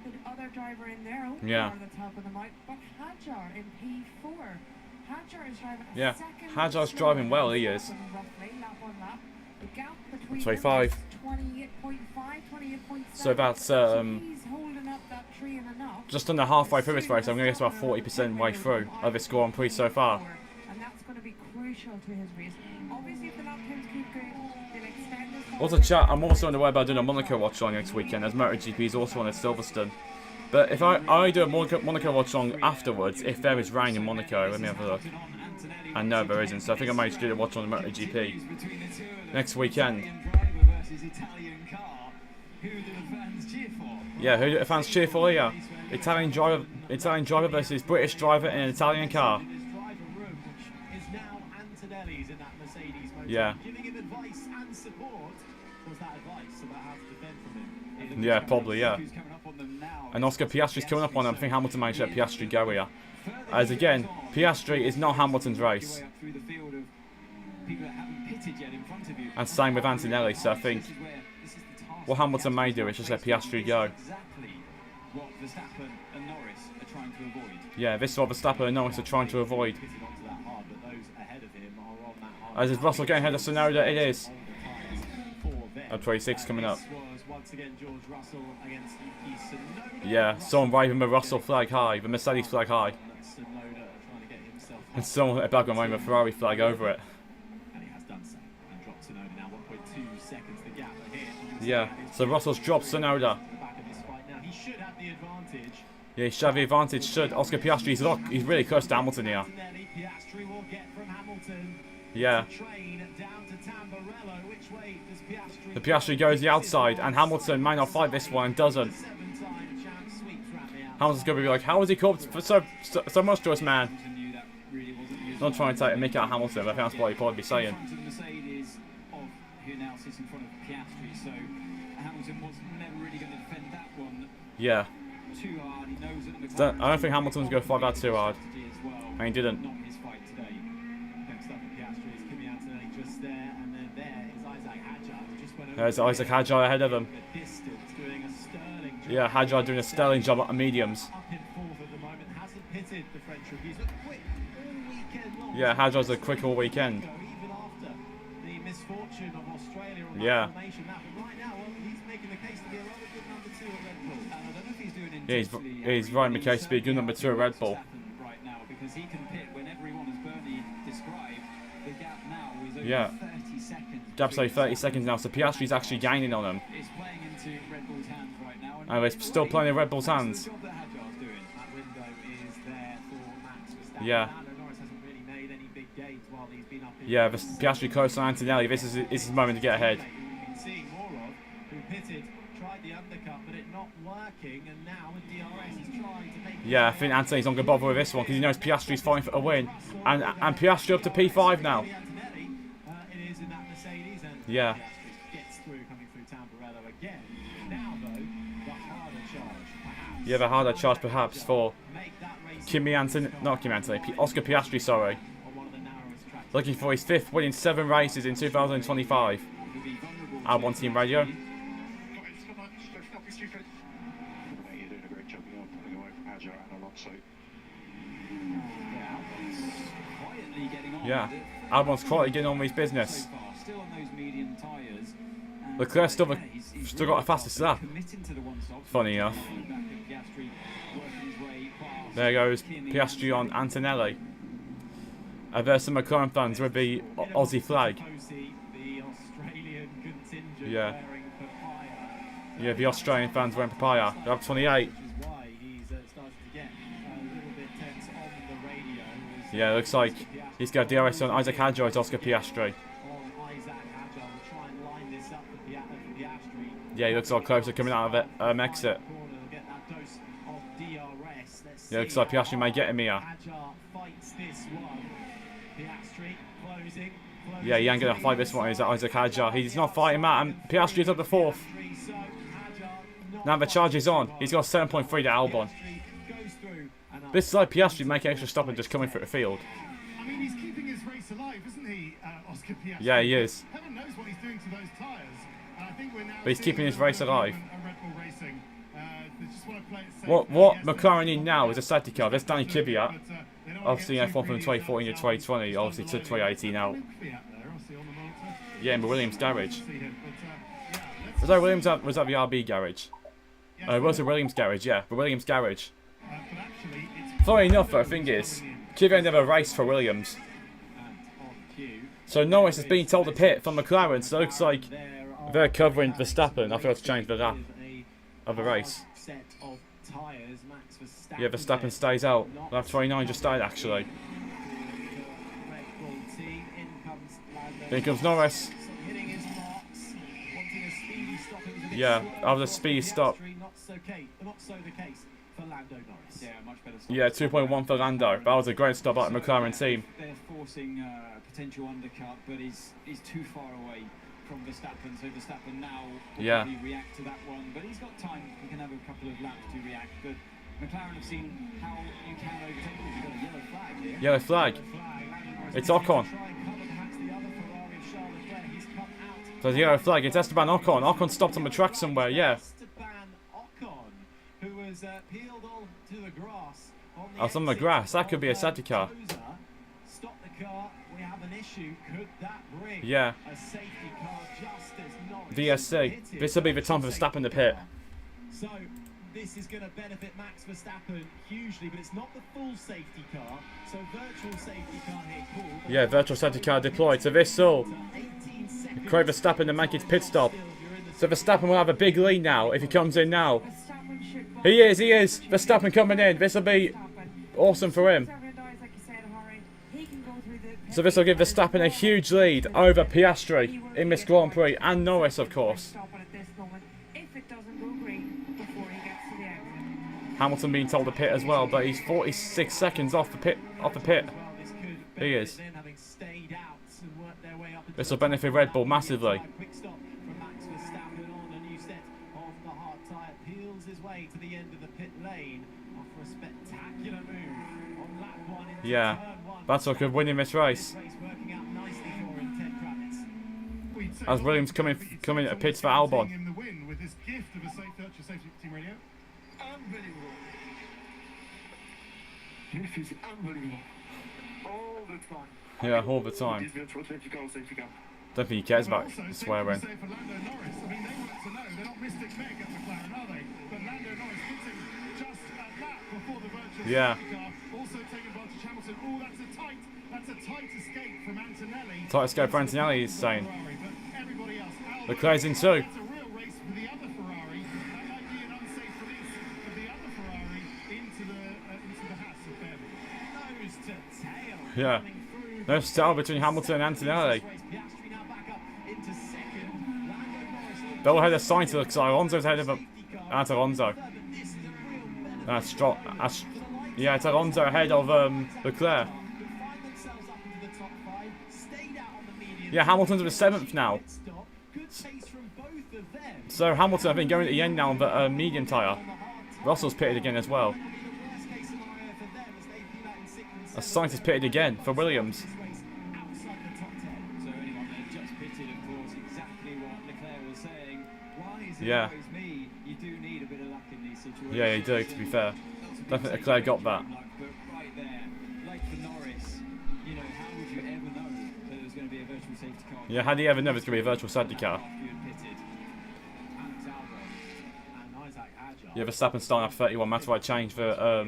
the other driver in their own car that's helping them out, but Hadjar in P4. Hadjar is driving a Yeah, second Hadjar's slower driving well, than he is. Verstappen, roughly, lap on lap. The gap between 25. them is 28.5, 28.7. So that's He's holding up that tree and enough. just under halfway through this race. I'm going to guess about 40% way through of his Grand Prix so far. And that's going to be crucial to his race. Obviously, if the lap times keep going, they'll extend this. Also, chat, I'm also on the way about doing a Monaco watch along next weekend, as MotoGP is also on at Silverstone. But if I do a Monaco watch along afterwards, if there is rain in Monaco, let me have a look. And no, there isn't, so I think I might just do the watch on the MotoGP next weekend. Yeah, who do the fans cheer for here? Italian driver versus British driver in an Italian car. His driver room, which is now Antonelli's in that Mercedes Yeah. Giving him advice and support. Was that advice about how to defend from him? Yeah, probably, yeah. Who's coming up on them now? And Oscar Piastri's coming up on him. I think Hamilton managed to let Piastri go here. As again, Piastri is not Hamilton's race. Through the field of people that haven't pitted yet in front of you. And same with Antonelli, so I think This is the task. what Hamilton may do is just let Piastri go. Exactly what Verstappen and Norris are trying to avoid. Yeah, this is what Verstappen and Norris are trying to avoid. Pitted onto that hard, but those ahead of him are on that hard. As is Russell getting ahead of Tsunoda, it is. For them. Oh, 26 coming up. This was once again George Russell against Yuki Tsunoda. Yeah, someone waving the Russell flag high, the Mercedes flag high. Tsunoda trying to get himself And someone back on waving the Ferrari flag over it. and he has done so. And dropped Tsunoda now 1.2 seconds the gap ahead. Yeah, so Russell's dropped Tsunoda. In the back of this fight now. He should have the advantage. Yeah, he should have the advantage, should. Oscar Piastri's look, he's really close to Hamilton here. Antonelli, Piastri will get from Hamilton. Yeah. Train down to Tamburello. Which way does Piastri The Piastri goes the outside, and Hamilton may not fight this one and doesn't. Seven-time champ sweeps round the outside. Hamilton's going to be like, how was he caught for so much to us, man? Hamilton knew that really wasn't his Not trying to take a mick out of Hamilton, but I think that's what he'd probably be saying. in front of Mercedes of who now sits in front of Piastri, so Hamilton was never really going to defend that one Yeah. too hard. He knows that So, I don't think Hamilton's going to fight that too hard. as well. And he didn't. Not his fight today. Next up for Piastri is Kimi Antonelli just there, and then there is Isaac Hadjar, who just went over There's Isaac Hadjar ahead of him. the distance, doing a sterling job. Yeah, Hadjar doing a sterling job at the mediums. Up in fourth at the moment, hasn't pitted the French rookies, but quick all weekend long. Yeah, Hadjar's a quick all weekend. Even after the misfortune of Australia on Yeah. that formation lap, but right now, well, he's making the case to be a rather good number 2 at Red Bull. And I don't know if he's doing it Yeah, intentionally, he's right in the case to be a good number 2 at Red Bull. right now, because he can pit whenever he wants, as Bernie described. The gap now is over Yeah. 30 seconds. Gap's like 30 seconds now, so Piastri's actually gaining on him. It's playing into Red Bull's hands right now. And it's still playing in Red Bull's hands. The job that Hadjar's doing. That window is there for Max Verstappen. Yeah. Lando Norris hasn't really made any big gains while he's been up in Yeah, Piastri close on Antonelli. This is his moment to get ahead. We've been seeing more of, who pitted, tried the undercut, but it not working, and now with DRS he's trying to make. Yeah, I think Anthony's not going to bother with this one because he knows Piastri's fighting for a win. And Piastri up to P5 now. Antonelli, it is in that Mercedes, and Yeah. Piastri gets through, coming through Tamburello again. Now though, the harder charge, perhaps. Yeah, the harder charge perhaps for Make that race Oscar Piastri, sorry. on one of the narrowest tracks. Looking for his 5th win in 7 races in 2025. Albon Team Radio. Mate, you're doing a great job. You're pulling away from Hadjar and Alonso. Quietly getting on Yeah, with it. Albon's quietly getting on with his business. So far, still on those medium tyres. And, Leclerc's still, he's still got a fastest lap. committing to the one stop. Funny enough. Back of Piastri, working his way past There goes Kimi. Piastri on Antonelli. There's some McLaren fans with the Aussie flag. The Australian contingent Yeah. wearing papaya. Yeah, the Australian fans wearing papaya. They're up 28. Which is why he's started to get a little bit tense on the radio. as, Yeah, it looks like he's got DRS on Isaac Hadjar to Oscar Piastri. on Isaac Hadjar will try and line this up for Piastri. Yeah, he looks a lot closer coming out of it exit. Corner, they'll get that dose of DRS. Let's Yeah, looks see like Piastri how may get him here. Hadjar fights this one. Piastri closing. Yeah, he ain't going to fight this one, is Isaac Hadjar. He's not fighting that, and Piastri's up to 4th. So Hadjar Now the charge is on. He's got 7.3 to Albon. goes through and This is like Piastri making extra stop and just coming through the field. I mean, he's keeping his race alive, isn't he, Oscar Piastri? Yeah, he is. Heaven knows what he's doing to those tyres. I think we're now But he's seeing keeping his a race little alive. bit of Red Bull Racing. They just want to play it safe. What Yes, McLaren they're need now is a safety car. There's Danny Kvyat. but, they don't want to Obviously, get too F1 from greedy 2014 to about 2020, obviously to 2018 out. Luke Kvyat there, obviously on the monitor. Yeah, in the Williams garage. See him, but, yeah, let's Was that Williams? Was that the RB garage? yes, It was the Williams garage, yeah, the Williams garage. but actually, it's Funny enough, though, the thing is, Kvyat never raced for Williams. on cue. So Norris has been told to pit from McLaren, so it looks like they're covering Verstappen. I forgot to change the lap of the race. Set of tires. Max Verstappen. Yeah, Verstappen stays out. Lap 29 just started, actually. Red Bull team. In comes Lando. Here comes Norris. Hitting his marks. Wanting a speedy stop. It was a bit Yeah, slow after a for speedy Piastri, stop. Not so the case for Lando Norris. Yeah, much better stop. Yeah, 2.1 for Lando. That was a great stop at the McLaren team. Therefore, forcing a potential undercut, but he's too far away from Verstappen. So Verstappen now will probably react to that one, but he's got time. He can have a couple of laps to react. But McLaren have seen how you can overtake them. You've got a yellow flag here. Yellow flag. It's Ocon. So the yellow flag. It's Esteban Ocon. Ocon stopped on the track somewhere. Yeah. Esteban Ocon, who was peeled all to the grass. Oh, it's on the grass. That could be a safety car. Stop the car. We have an issue. Could that bring Yeah. a safety car just as Norris VSC. This will be the time for Verstappen to pit. So this is going to benefit Max Verstappen hugely, but it's not the full safety car. So virtual safety car here called. Yeah, virtual safety car deployed. So this all. 18 seconds. Craig Verstappen to make his pit stop. So Verstappen will have a big lead now if he comes in now. Verstappen should He is. Verstappen coming in. This will be awesome for him. So this will give Verstappen a huge lead over Piastri in this Grand Prix and Norris, of course. Hamilton being told to pit as well, but he's 46 seconds off the pit. He is. This will benefit Red Bull massively. Yeah, that's what could win in this race. As Williams coming at pits for Albon. This is unbelievable. All the time. Yeah, all the time. Don't think he cares about swearing. Yeah. Tight escape for Antonelli, he's saying. Leclerc's in too. Yeah. No style between Hamilton and Antonelli. They'll head a sign to look like Alonso's ahead of Alonso. Yeah, it's Alonso ahead of Leclerc. Yeah, Hamilton's in the 7th now. So Hamilton, I think, going to the end now on the medium tyre. Russell's pitted again as well. Sainz is pitted again for Williams. Yeah. Yeah, you do, to be fair. I think Leclerc got that. Yeah, had he ever known it's going to be a virtual safety car? Yeah, Verstappen starting up 31. That's why I changed for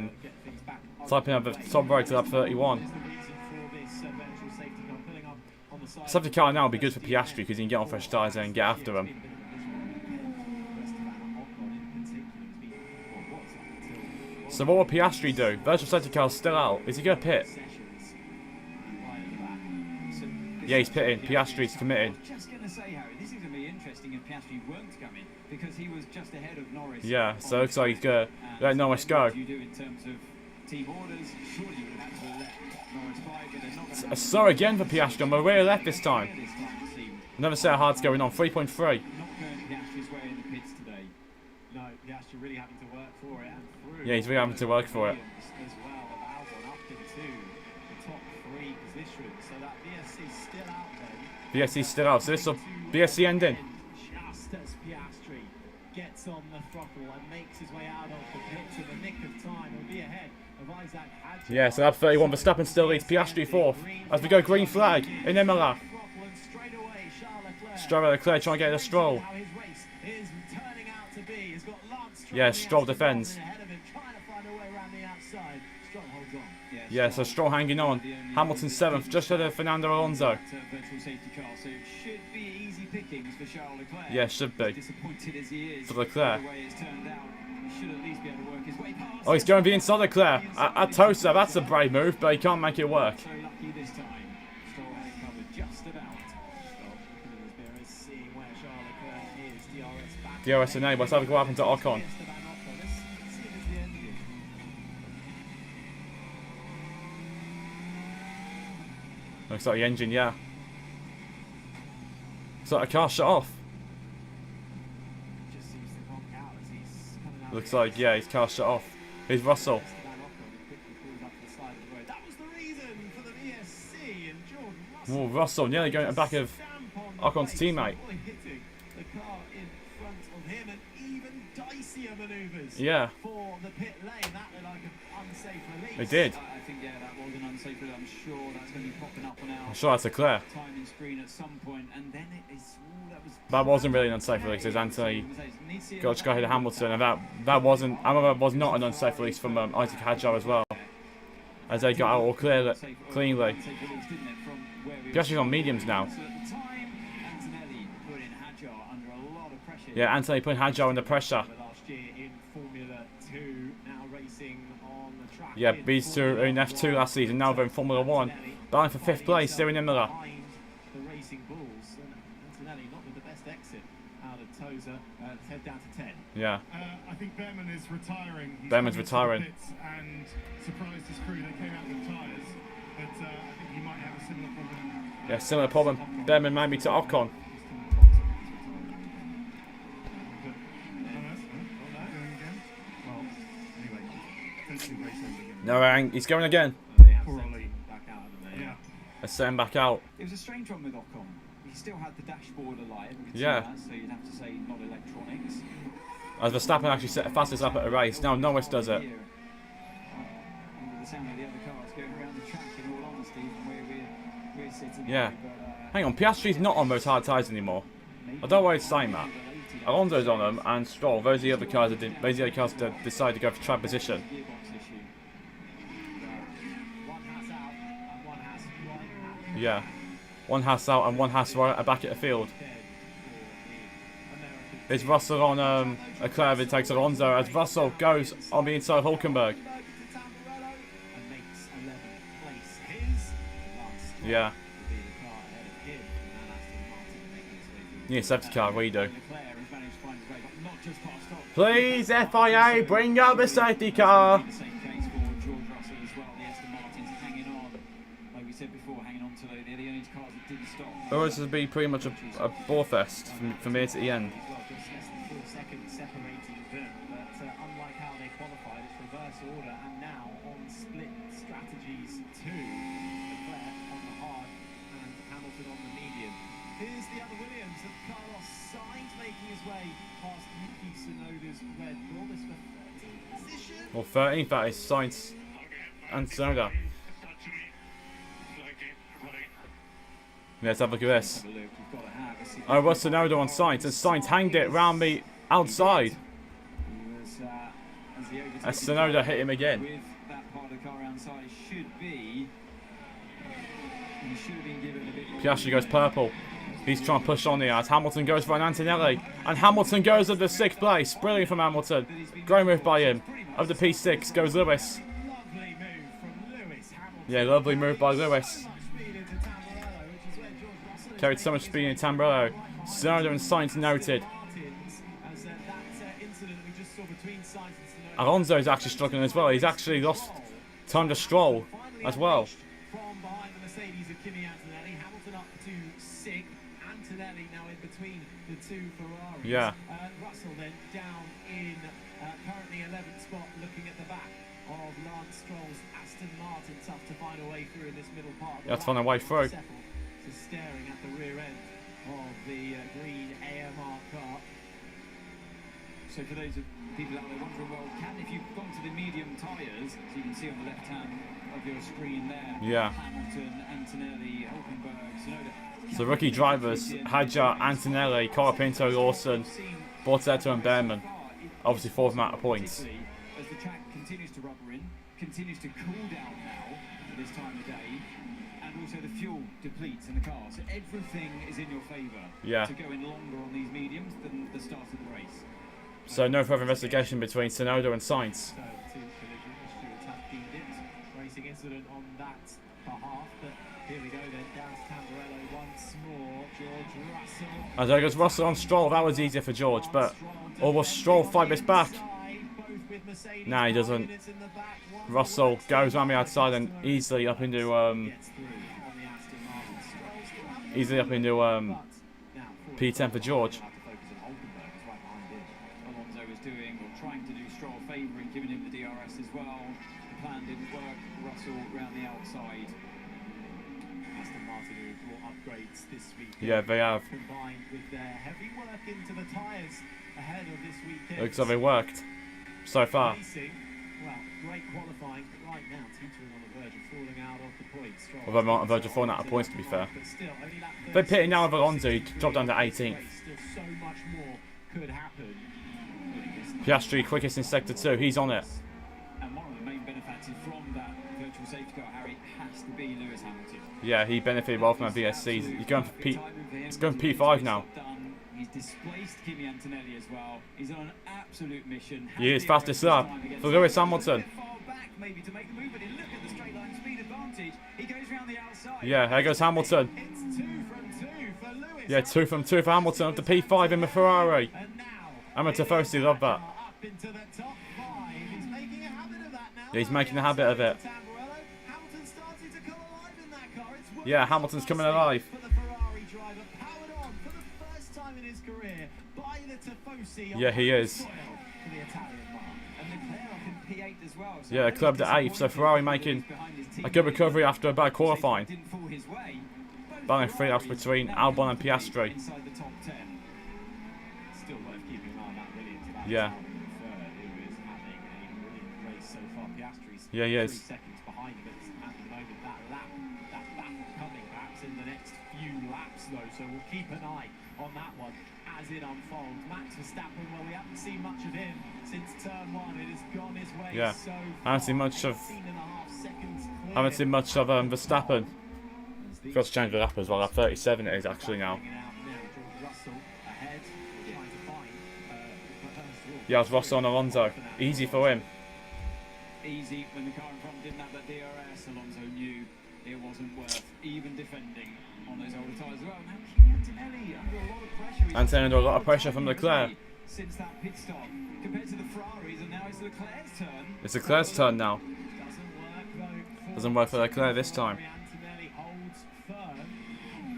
typing up the top row to lap 31. Safety car now will be good for Piastri because he can get on fresh tyres and get after them. So what will Piastri do? Virtual safety car's still out. Is he going to pit? Yeah, he's pitting. Piastri's committing. Just going to say, Harry, this is going to be interesting if Piastri weren't coming because he was just ahead of Norris. Yeah, so it looks like he's going to let Norris go. You do in terms of team orders, surely you would have to let Norris fight, but they're not going to. A slow again for Piastri on the rear left this time. Another set of hards going on. 3.3. Not going Piastri's way in the pits today. No, Piastri really having to work for it and through. Yeah, he's really having to work for it. As well, Albon up into the top 3 positions, so that BSC's still out then. BSC's still out, so this will BSC ending. Just as Piastri gets on the throttle and makes his way out of the pits in the nick of time, he'll be ahead of Isaac Hadjar. Yeah, so lap 31, Verstappen still leads Piastri 4th. As we go green flag in Imola. Stroll Leclerc trying to get a Stroll. Yeah, Stroll defends. Yeah, so Stroll hanging on. Hamilton 7th, just ahead of Fernando Alonso. Yeah, should be. For Leclerc. Oh, he's going to be inside Leclerc. At Tosa, that's a brave move, but he can't make it work. DRS enabled. Let's have a go happen to Ocon. Looks like the engine, yeah. Looks like a car shut off. Just seems to knock out as he's coming out. Looks like, yeah, his car shut off. Here's Russell. That was the reason for the VSC, and Jordan Russell. Oh, Russell nearly going to the back of Ocon's teammate. Hitting the car in front of him, and even dicier manoeuvres Yeah, for the pit lane. That looked like an unsafe release. they did. I think, yeah, that was an unsafe release. I'm sure that's going to be popping up on our I'm sure that's a clear. timing screen at some point, and then it is. That wasn't really an unsafe release. There's Anthony got ahead of Hamilton, and that wasn't. I remember, was not an unsafe release from Isaac Hadjar as well, as they got out all cleanly. Piastri's on mediums now. Yeah, Anthony putting Hadjar under pressure. Last year in Formula 2, now racing on the track. Yeah, these two are in F2 last season. Now they're in Formula 1. Battling for 5th place. They're in Imola. The Racing Bulls. Antonelli not with the best exit out of Toza. Head down to 10. Yeah. I think Behrman is retiring. He's Behrman's come into the retiring. pits and surprised his crew. They came out with tyres, but I think he might have a similar problem. Yeah, similar problem. Behrman maybe to Ocon. No, he's going again. Poor Ollie. Back out of the Yeah. Let's send him back out. It was a strange one with Ocon. He still had the dashboard alive. We could Yeah. see that, so you'd have to say not electronics. As Verstappen actually set the fastest lap at a race. Now Norris does it. Under the sound of the other cars going around the track, in all honesty, from where we're sitting. Yeah. Here, but, Hang on, Piastri's not on those hard tyres anymore. I don't know why he's saying that. Alonso's on them, and Stroll. Those are the other cars that decided to go for track position. gearbox issue. One has out and one has right. Yeah. One has out and one has right back at the field. It's Russell on a curve. It takes Alonso as Russell goes on the inside of Hulkenberg. Yeah. Yeah, safety car, what do you do? Please, FIA, bring up the safety car. The same case for George Russell as well. The Aston Martins hanging on, like we said before, hanging on to they're the only cars that didn't stop. Or this would be pretty much a bore fest from here to the end. Well, just less than 4 seconds separating them, but unlike how they qualified, it's reverse order, and now on split strategies too. Leclerc on the hard and Hamilton on the medium. Here's the other Williams of Carlos Sainz making his way past Yuki Tsunoda's Red Bull. This for 13th position. Well, 13th, that is Sainz and Tsunoda. Let's have a look at this. Have a look, we've got to have a Oh, what's Tsunoda on Sainz? And Sainz hanged it round the outside. As Tsunoda hit him again. With that part of the car outside, should be. He should have been given a bit more. Piastri goes purple. He's trying to push on here as Hamilton goes for an Antonelli. And Hamilton goes at the 6th place. Brilliant from Hamilton. Great move by him. Of the P6 goes Lewis. Lovely move from Lewis Hamilton. Yeah, lovely move by Lewis. Speed into Tamburello, which is where George Russell is. Carried so much speed in Tamburello. Tsunoda and Sainz noted. Martins, as that incident we just saw between Sainz and Tsunoda. Alonso's actually struggling as well. He's actually lost time to Stroll as well. From behind the Mercedes of Kimi Antonelli, Hamilton up to 6th. Antonelli now in between the two Ferraris. Yeah. Russell then down in currently 11th spot, looking at the back of Lance Stroll's Aston Martin. Tough to find a way through in this middle part. Yeah, to find a way through. To staring at the rear end of the green AMR car. So for those of people out there wondering, well, if you've gone to the medium tyres, so you can see on the left hand of your screen there, Yeah. Hamilton, Antonelli, Hulkenberg, Tsunoda. So rookie drivers, Hadjar, Antonelli, Colapinto, Lawson, Bortetto and Behrman. Obviously 4th amount of points. As the track continues to rubber in, continues to cool down now at this time of day, and also the fuel depletes in the car. So everything is in your favour Yeah. to go in longer on these mediums than the start of the race. So no further investigation between Tsunoda and Sainz. So two collision, the stewards have deemed it. Racing incident on that behalf, but here we go then, down to Tamburello once more. George Russell. And there goes Russell on Stroll. That was easier for George, but or will Stroll fight this back? Nah, he doesn't. Russell goes around the outside and easily up into easily up into P10 for George. Alonso was doing or trying to do Stroll a favour and giving him the DRS as well. The plan didn't work. Russell round the outside. Aston Martin who brought upgrades this week. Yeah, they have. Combined with their heavy work into the tyres ahead of this weekend. Looks like they worked so far. Racing, well, great qualifying, but right now teetering on the verge of falling out of the points. Although I'm not on the verge of falling out of points, to be fair. But still, only that They're pitting now with Alonso, he dropped down to 18th. still so much more could happen. Piastri quickest in sector 2, he's on it. And one of the main benefactors from that virtual safety car, Harry, has to be Lewis Hamilton. Yeah, he benefited well from that VSC. He's going for he's going for P5 now. He's displaced Kimi Antonelli as well. He's on an absolute mission. He is fastest lap for Lewis Hamilton. Maybe to make the move, but look at the straight line speed advantage. He goes round the outside. Yeah, there goes Hamilton. It's 2 from 2 for Lewis. Yeah, 2 from 2 for Hamilton up to P5 in the Ferrari. And now I'm a Tifosi, love that. up into the top 5. He's making a habit of that now. Yeah, he's making a habit of it. Hamilton starting to come alive in that car. It's Yeah, Hamilton's coming alive. for the Ferrari driver, powered on for the first time in his career by the Tifosi. Yeah, he is. For the Italian mark. And Leclerc up in P8 as well. So Yeah, clubbed at 8th, so Ferrari making a good recovery after a bad qualifying. Didn't fall his way. Banging 3 laps between Albon and Piastri. Inside the top 10. Still worth keeping an eye on that Williams. That Yeah. Albon third, who is having a brilliant race so far. Piastri's Yeah, he is. 3 seconds behind him at the moment. That battle coming perhaps in the next few laps though, so we'll keep an eye on that one as it unfolds. Max Verstappen, well, we haven't seen much of him since turn 1. It has gone his way Yeah. so far. I haven't seen much of 18.5 seconds clear. Haven't seen much of Verstappen. Forgot to change the lap as well. At 37 it is actually now. Yeah, it's Russell and Alonso. Easy for him. Easy when the car in front didn't have that DRS. Alonso knew it wasn't worth even defending on those older tyres as well. Now Kimi Antonelli under a lot of pressure. He's Antonelli under a lot of pressure from Leclerc. Since that pit stop compared to the Ferraris, and now it's Leclerc's turn. It's Leclerc's turn now. Doesn't work for Leclerc this time. Antonelli holds firm.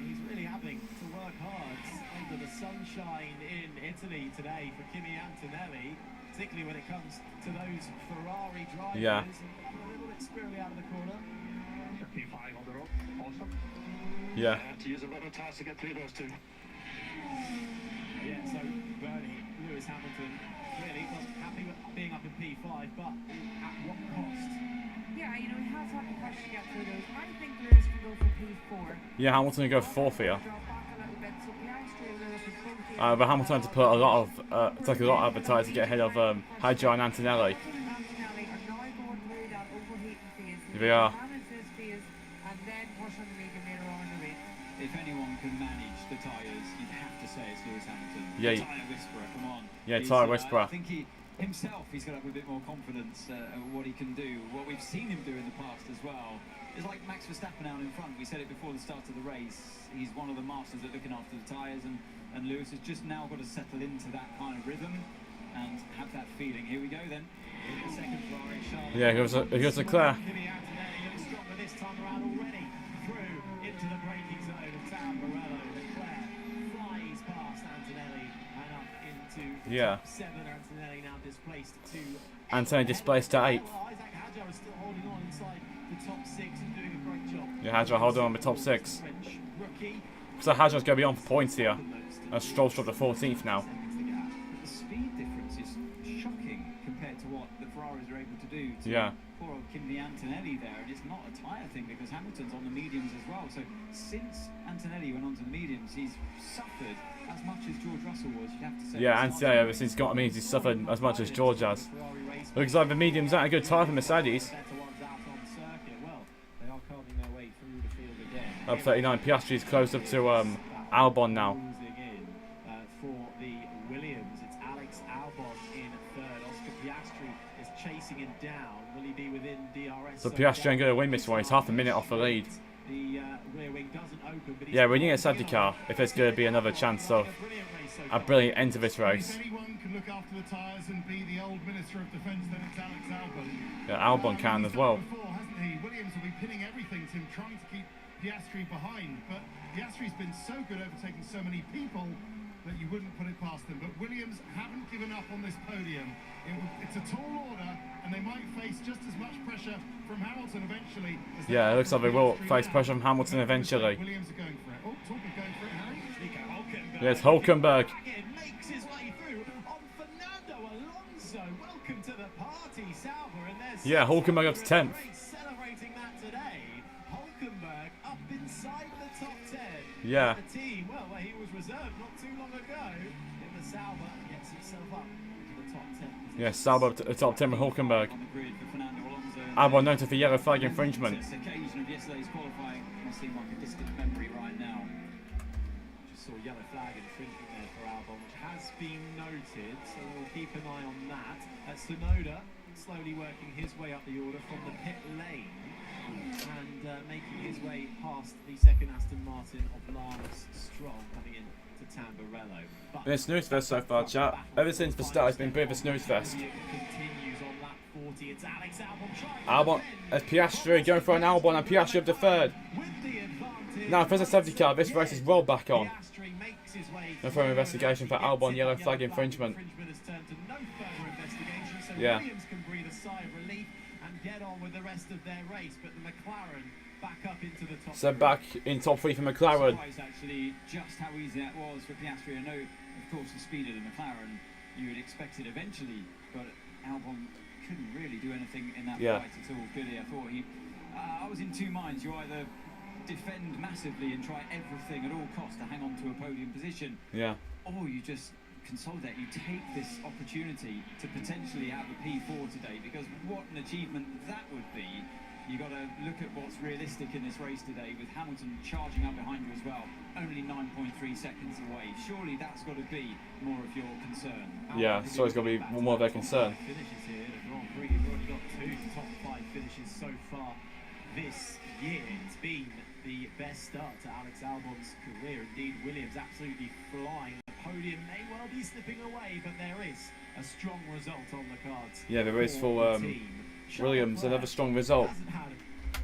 He's really having to work hard under the sunshine in Italy today for Kimi Antonelli, particularly when it comes to those Ferrari drivers. Yeah. A little bit squirrely out of the corner. P5 on the road, awesome. Yeah. Have to use a lot of tires to get through those 2. Yeah, so Bernie, Lewis Hamilton, really not happy with being up in P5, but at what cost? Yeah, you know, he has had the pressure to get through those. I think Lewis can go for P4. Yeah, Hamilton will go 4th here. Drop back a little bit, so Piastri and Lewis will both But Hamilton had to put a lot of take a lot of the tyres to get ahead of Hadjar and Antonelli. Antonelli are now going through that overheating phase. They are. Manage this phase and then push on the medium later on in the race. If anyone can manage the tyres, you'd have to say it's Lewis Hamilton. Yeah, The tyre whisperer, come on. Yeah, He's, tyre whisperer. I think he's got to have a bit more confidence of what he can do. What we've seen him do in the past as well is like Max Verstappen out in front. We said it before the start of the race. He's one of the masters at looking after the tyres, and Lewis has just now got to settle into that kind of rhythm and have that feeling. Here we go then. The second Ferrari, Charlotte. Yeah, it goes Leclerc. Kimi Antonelli looks stronger this time around already. Through into the braking zone of Tamburello. Leclerc flies past Antonelli and up into the top 7. Antonelli now displaced to Antonelli displaced to 8th. Isaac Hadjar is still holding on inside the top 6 and doing a great job. Yeah, Hadjar holding on the top 6. French rookie. So Hadjar's going to be on for points here. And Stroll's dropped to 14th now. The speed difference is shocking compared to what the Ferraris are able to do to Yeah. poor old Kimi Antonelli there. And it's not a tyre thing because Hamilton's on the mediums as well. So since Antonelli went onto the mediums, he's suffered as much as George Russell was, you'd have to say. Yeah, Antonelli ever since he got means he's suffered as much as George has. Looks like the mediums aren't a good tyre for Mercedes. Up 39, Piastri's close up to Albon now. For the Williams, it's Alex Albon in third. Oscar Piastri is chasing him down. Will he be within DRS? So Piastri ain't going to win this one. He's half a minute off the lead. The rear wing doesn't open, but Yeah, we need a safety car if there's going to be another chance of a brilliant end to this race. If anyone can look after the tyres and be the old Minister of Defence, then it's Alex Albon. Yeah, Albon can as well. Before, hasn't he? Williams will be pinning everything to him, trying to keep Piastri behind, but Piastri's been so good overtaking so many people that you wouldn't put it past them. But Williams haven't given up on this podium. It's a tall order, and they might face just as much pressure from Hamilton eventually. As Yeah, it looks like they will face pressure from Hamilton eventually. Williams are going for it. Oh, talk of going for it, Harry. Nico Hülkenberg. There's Hülkenberg. Again, makes his way through on Fernando Alonso. Welcome to the party, Sauber. And there's Yeah, Hülkenberg up to 10th. celebrating that today. Hülkenberg up inside the top 10. Yeah. The team, well, he was reserved not too long ago in the Sauber, gets himself up to the top 10. Yeah, Sauber up to the top 10 with Hülkenberg. On the grid for Fernando Alonso. Albon noted for yellow flag infringement. This occasion of yesterday's qualifying must seem like a distant memory right now. Just saw yellow flag infringement there for Albon, which has been noted, so we'll keep an eye on that. Tsunoda slowly working his way up the order from the pit lane and making his way past the second Aston Martin of Lance Stroll coming in to Tamburello. But Been a snooze fest so far, chat. Ever since the start, it's been a bit of a snooze fest. continues on lap 40. It's Alex Albon trying to Albon, as Piastri going for an Albon, and Piastri up to third. with the advantage. Now, if there's a safety car, this race is rolled back on. Piastri makes his way No further investigation for Albon, yellow flag infringement. Has turned to no further investigation, so Yeah. Williams can breathe a sigh of relief and get on with the rest of their race. But the McLaren back up into the top. So back in top 3 for McLaren. Surprised actually just how easy that was for Piastri. I know, of course, the speed of the McLaren you would expect it eventually, but Albon couldn't really do anything in that Yeah. fight at all, could he? I thought I was in two minds. You either defend massively and try everything at all costs to hang on to a podium position, Yeah. or you just consolidate. You take this opportunity to potentially have a P4 today, because what an achievement that would be. You got to look at what's realistic in this race today, with Hamilton charging up behind you as well, only 9.3 seconds away. Surely that's got to be more of your concern. Yeah, so it's going to be more of their concern. Finishes here. The Grand Prix has already got 2 top 5 finishes so far this year. It's been the best start to Alex Albon's career. Indeed, Williams absolutely flying. The podium may well be slipping away, but there is a strong result on the cards. Yeah, there is for the team. Williams, another strong result. Hasn't had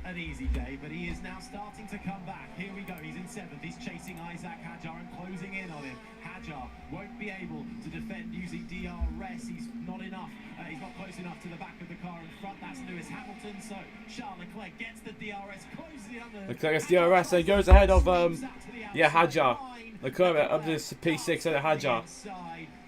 an easy day, but he is now starting to come back. Here we go. He's in 7th. He's chasing Isaac Hadjar and closing in on him. Hadjar won't be able to defend using DRS. He's not enough. He's not close enough to the back of the car in front. That's Lewis Hamilton. So Charles Leclerc gets the DRS, closes it under. Leclerc gets DRS and goes ahead of Hadjar. Leclerc up to P6 at Hadjar.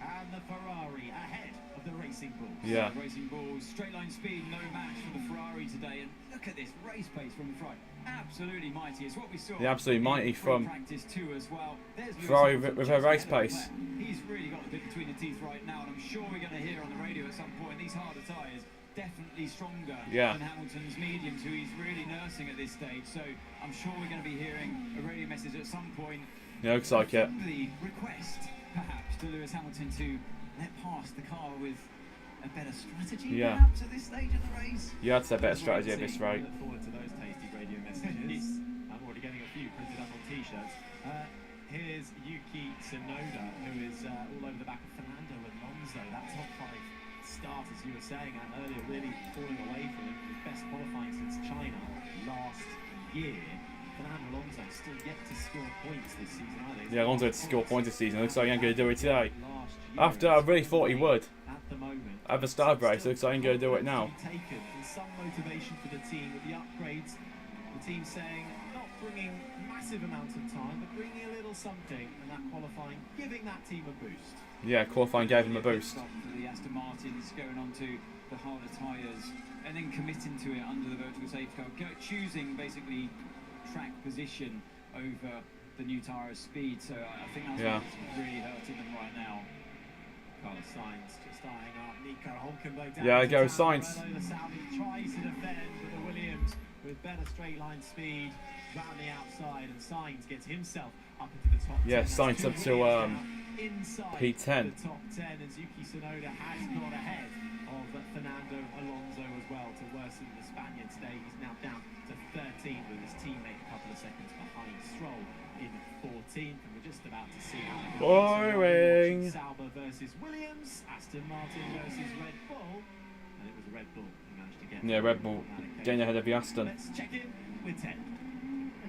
And the Ferrari ahead of the Racing Bulls. Yeah. Racing Bulls, straight line speed, no match for the Ferrari today. And look at this race pace from the Ferrari. Absolutely mighty. It's what we saw. Yeah, absolutely mighty in from practice too as well. There's Lewis Ferrari Hamilton with her just race ahead of pace. Leclerc. He's really got the bit between the teeth right now, and I'm sure we're going to hear on the radio at some point these harder tyres definitely stronger Yeah. than Hamilton's mediums, who he's really nursing at this stage. So I'm sure we're going to be hearing a radio message at some point. Yeah, looks like it. The request, perhaps, to Lewis Hamilton to let past the car with a better strategy, Yeah. perhaps, at this stage of the race. Yeah, that's a better strategy at this rate. Look forward to those tasty radio messages. I'm already getting a few printed up on t-shirts. Here's Yuki Tsunoda, who is all over the back of Fernando Alonso. That top 5 start, as you were saying earlier, really falling away from him. His best qualifying since China last year. Fernando Alonso still yet to score points this season either. Yeah, Alonso had to score points this season. Looks like he ain't going to do it today. Last year, After I really thought he would. at the moment. At the start of the race, looks like he ain't going to do it now. Taken and some motivation for the team with the upgrades. The team saying not bringing massive amounts of time, but bringing a little something, and that qualifying giving that team a boost. Yeah, qualifying gave him a boost. Stop for the Aston Martins, going on to the harder tyres, and then committing to it under the vertical safety car, choosing basically track position over the new tyre's speed. So I think that's what's really hurting them right now. Carlos Sainz just eyeing up Nico Hülkenberg down. Yeah, to go Tamburello. Sainz. The Saudi tries to defend, but the Williams with better straight line speed round the outside, and Sainz gets himself up into the top 10. Yeah, That's Sainz two up to, Williams now inside P10. the top 10, as Yuki Tsunoda has got ahead of Fernando Alonso as well to worsen the Spaniard today. He's now down to 13 with his teammate a couple of seconds behind Stroll in 14th, and we're just about to see how it goes. Boring. Sauber versus Williams, Aston Martin versus Red Bull, and it was Red Bull who managed to get Yeah, Red Bull on that occasion. getting ahead of the Aston. Let's check in with 10.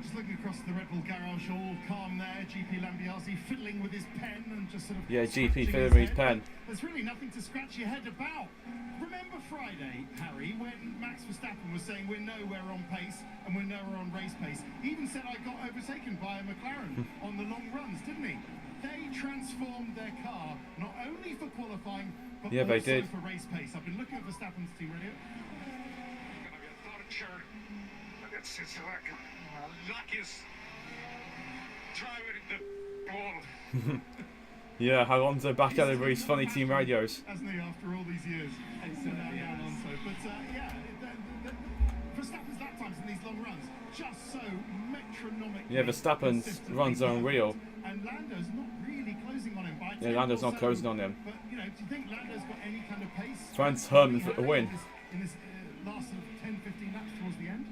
just looking across the Red Bull garage, all calm there. GP Lambiase fiddling with his pen and just sort of Yeah, GP scratching fiddling with his head. pen. There's really nothing to scratch your head about. Remember Friday, Harry, when Max Verstappen was saying we're nowhere on pace and we're nowhere on race pace? He even said I got overtaken by a McLaren on the long runs, didn't he? They transformed their car not only for qualifying but Yeah, they also did. for race pace. I've been looking at Verstappen's team radio. Gonna get tortured. It's like luckiest driver in the world. Yeah, Alonso back out over his funny team radios. hasn't he, after all these years? Yeah. Alonso. But yeah, Verstappen's lap times in these long runs just so metronomically. Yeah, Verstappen's consistently runs are good. unreal. And Lando's not really closing on him by Yeah, 10 Lando's or not so. closing on him. But you know, do you think Lando's got any kind of pace? Trying to turn him for a win. In this last sort of 10-15 laps towards the end.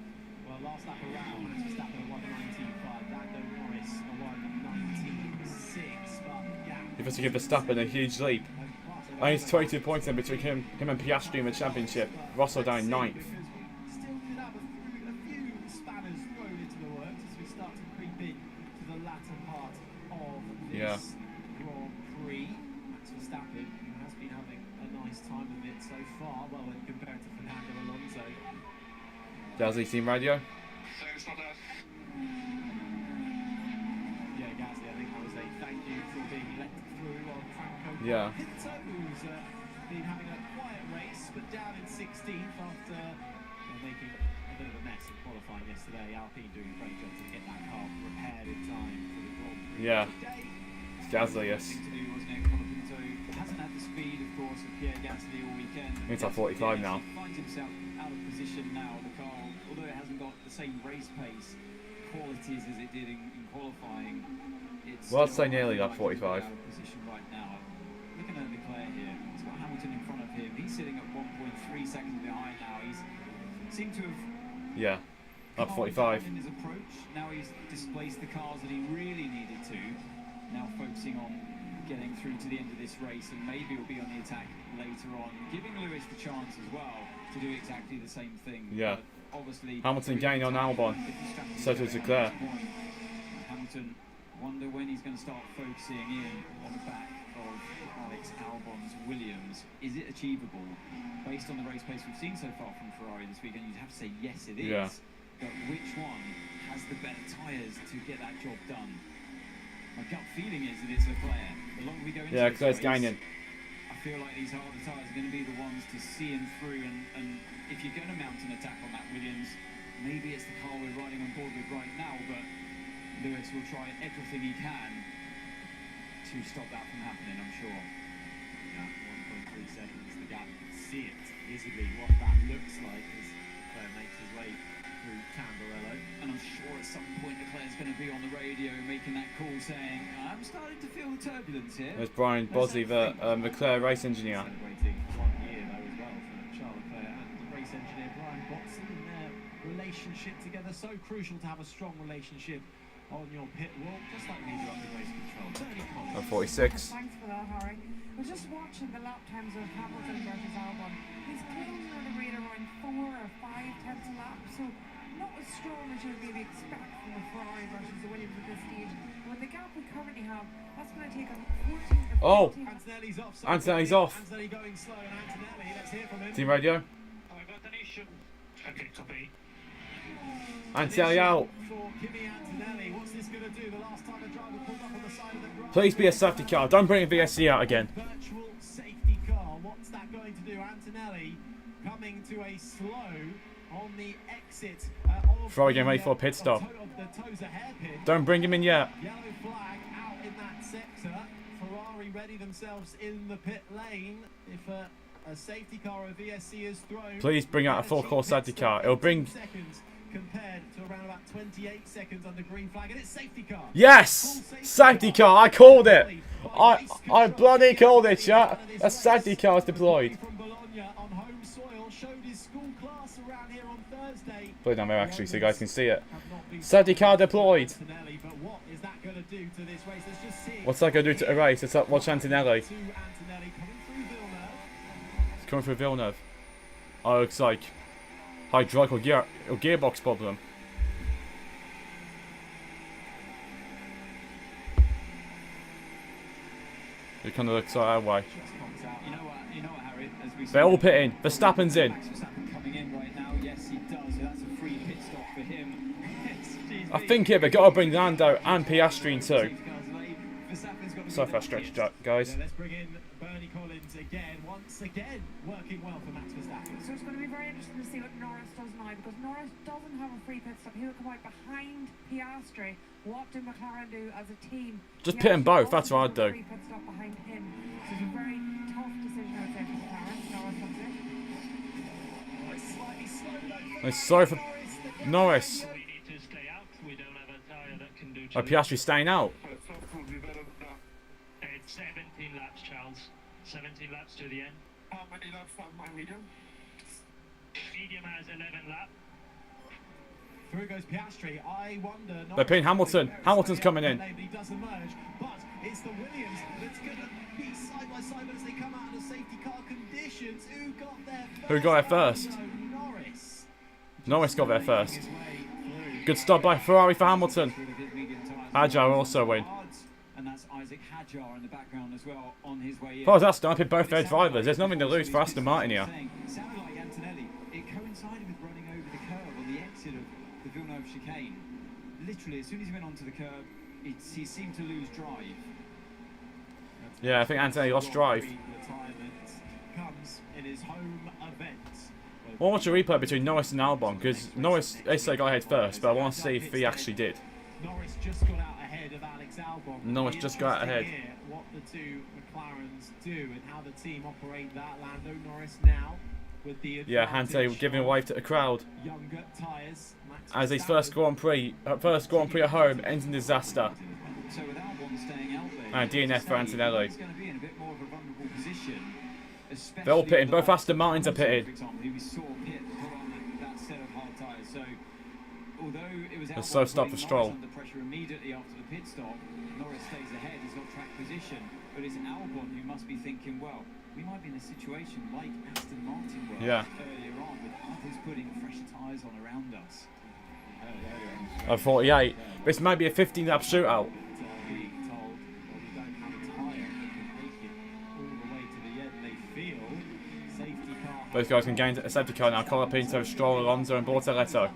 Well, last lap around, Max Verstappen a 1:19.5, Lando Norris a 1:19.6, but yeah. He has to give Verstappen a huge leap. And he's 22 points in between him and Piastri in the championship. Russell down 9th. Still could have a few spanners thrown into the works as we start to creep in to the latter part of this Yeah. Grand Prix. Max Verstappen, who has been having a nice time of it so far, well, when compared to Fernando Alonso. Gasly team radio. Thanks for that. Yeah, Gasly, I think that was a thank you for being let through on Franco Yeah. Pinto, who's been having a quiet race, but down in 16th after making a bit of a mess in qualifying yesterday. Alpine doing a great job to get that car repaired in time for the Grand Prix Yeah. today. It's Gasly, yes. Thing to do, wasn't it? Conor Pinto hasn't had the speed, of course, of Pierre Gasly all weekend. It's at 45 now. He finds himself out of position now. The car, although it hasn't got the same race pace qualities as it did in qualifying, it's Well, I'd still say nearly out that 45. of position right now. Looking at Leclerc here, he's got Hamilton in front of him. He's sitting at 1.3 seconds behind now. He's seemed to have Yeah. Up calmed 45. down in his approach. Now he's displaced the cars that he really needed to. Now focusing on getting through to the end of this race, and maybe will be on the attack later on, giving Lewis the chance as well to do exactly the same thing. Yeah. But obviously, Hamilton gained on Albon. So does Leclerc. Hamilton, wonder when he's going to start focusing in on the back of Alex Albon's Williams. Is it achievable based on the race pace we've seen so far from Ferrari this weekend? You'd have to say yes, it is. Yeah. But which one has the better tyres to get that job done? My gut feeling is that it's Leclerc. The longer we go into Yeah, this Leclerc's race, gaining. I feel like these harder tyres are going to be the ones to see him through. And if you're going to mount an attack on that Williams, maybe it's the car we're riding on board with right now. But Lewis will try everything he can to stop that from happening, I'm sure. Yeah, 1.3 seconds, the gap. You can see it visibly what that looks like as Leclerc makes his way through Tamburello. And I'm sure at some point Leclerc's going to be on the radio making that call saying, I'm starting to feel the turbulence here. There's Brian Bosley, the Leclerc race engineer. Celebrating 1 year though as well for Charles Leclerc and race engineer Brian Watson and their relationship together. So crucial to have a strong relationship on your pit wall, just like we do up in race control. Bernie Collins. 46. Thanks for that, Harry. We're just watching the lap times of Hamilton versus Albon. He's closing on the rate around 4 or 5 tenths a lap, so not as strong as you'd maybe expect from a Ferrari versus the Williams at this stage. With the gap we currently have, that's going to take him 14 to 15. Oh. Antonelli's off. So Antonelli's off. Antonelli going slow and Antonelli, let's hear from him. Team radio. I've got an issue. Okay, copy. Antonelli out. For Kimi Antonelli, what's this going to do? The last time a driver pulled up on the side of the grass. Please be a safety car. Don't bring a VSC out again. Virtual safety car. What's that going to do? Antonelli coming to a slow on the exit of Ferrari getting ready for a pit stop. of the Tosa hairpin. Don't bring him in yet. Yellow flag out in that sector. Ferrari ready themselves in the pit lane. If a safety car or a VSC is thrown, Please bring out a full course safety car. It'll bring. seconds compared to around about 28 seconds under green flag, and it's safety car. Yes! Safety car. I called it. I bloody called it, chat. A safety car is deployed. From Bologna on home soil showed his school class around here on Thursday. Put it down there actually so you guys can see it. Have not been Safety car deployed. Antonelli, but what is that going to do to this race? Let's just see. What's that going to do to a race? Let's watch Antonelli. To Antonelli coming through Villeneuve. It's coming through Villeneuve. Oh, looks like hydraulic or gearbox problem. It kind of looks like our way. You know what, Harry? As we They're all pitting. Verstappen's in. Max Verstappen coming in right now. Yes, he does. So that's a free pit stop for him. I think they've got to bring Lando and Piastri in too. So far stretched out, guys. Yeah, let's bring in Bernie Collins again, once again, working well for Max Verstappen. So it's going to be very interesting to see what Norris does now, because Norris doesn't have a free pit stop. He'll come out behind Piastri. What do McLaren do as a team? Just pit them both, that's what I'd do. Free pit stop behind him. So it's a very tough decision, I would say, for McLaren. Norris comes in. Slightly slow though. It's sorry for Norris. We need to stay out. We don't have a tyre that can do Oh, Piastri's staying out. It's 17 laps, Charles. 17 laps to the end. How many laps on my medium? Medium has 11 laps. Through goes Piastri. I wonder. They're pitting Hamilton. Hamilton's coming in. He does emerge, but it's the Williams that's going to be side by side. But as they come out of the safety car conditions, who got there first? Who got there first? Oh, no, Norris. Norris got there first. His way through. Good stop by Ferrari for Hamilton. Hadjar also win. And that's Isaac Hadjar in the background as well on his way in. As far as Aston, I picked both their drivers. There's nothing to lose for Aston Martin here. Sounded like Antonelli. It coincided with running over the curb on the exit of the Villeneuve chicane. Literally, as soon as he went onto the curb, he seemed to lose drive. Yeah, I think Antonelli lost drive. Retirement comes in his home event. I want to watch a replay between Norris and Albon, because Norris, they say got ahead first, but I want to see if he actually did. Norris just got out ahead of Alex Albon. Norris just got out ahead. Interesting to hear what the two McLarens do and how the team operate that. Lando Norris now with the Yeah, Hante advantage giving a of wave to the crowd younger tyres. Max as his Verstappen first Grand Prix at home ends in disaster. So with Albon staying out there, And DNF for Antonelli. he's going to be in a bit more of a vulnerable position. They're all pitting. especially Both Aston Martins are Hamilton, pitting. For example, who we saw pit put on that set of hard tyres. So although it was Let's slow stop putting for Stroll. Norris under pressure immediately after the pit stop, Norris stays ahead, he's got track position, but it's Albon who must be thinking, well, we might be in a situation like Aston Martin were Yeah. earlier on, with others putting fresher tyres on around us. At 48. This might be a 15-lap shootout. being told, well, we don't have a tyre that can make it all the way to the end. They feel safety car. Both guys can gain a safety car now. Colapinto, Stroll, Alonso, and Bortoletto.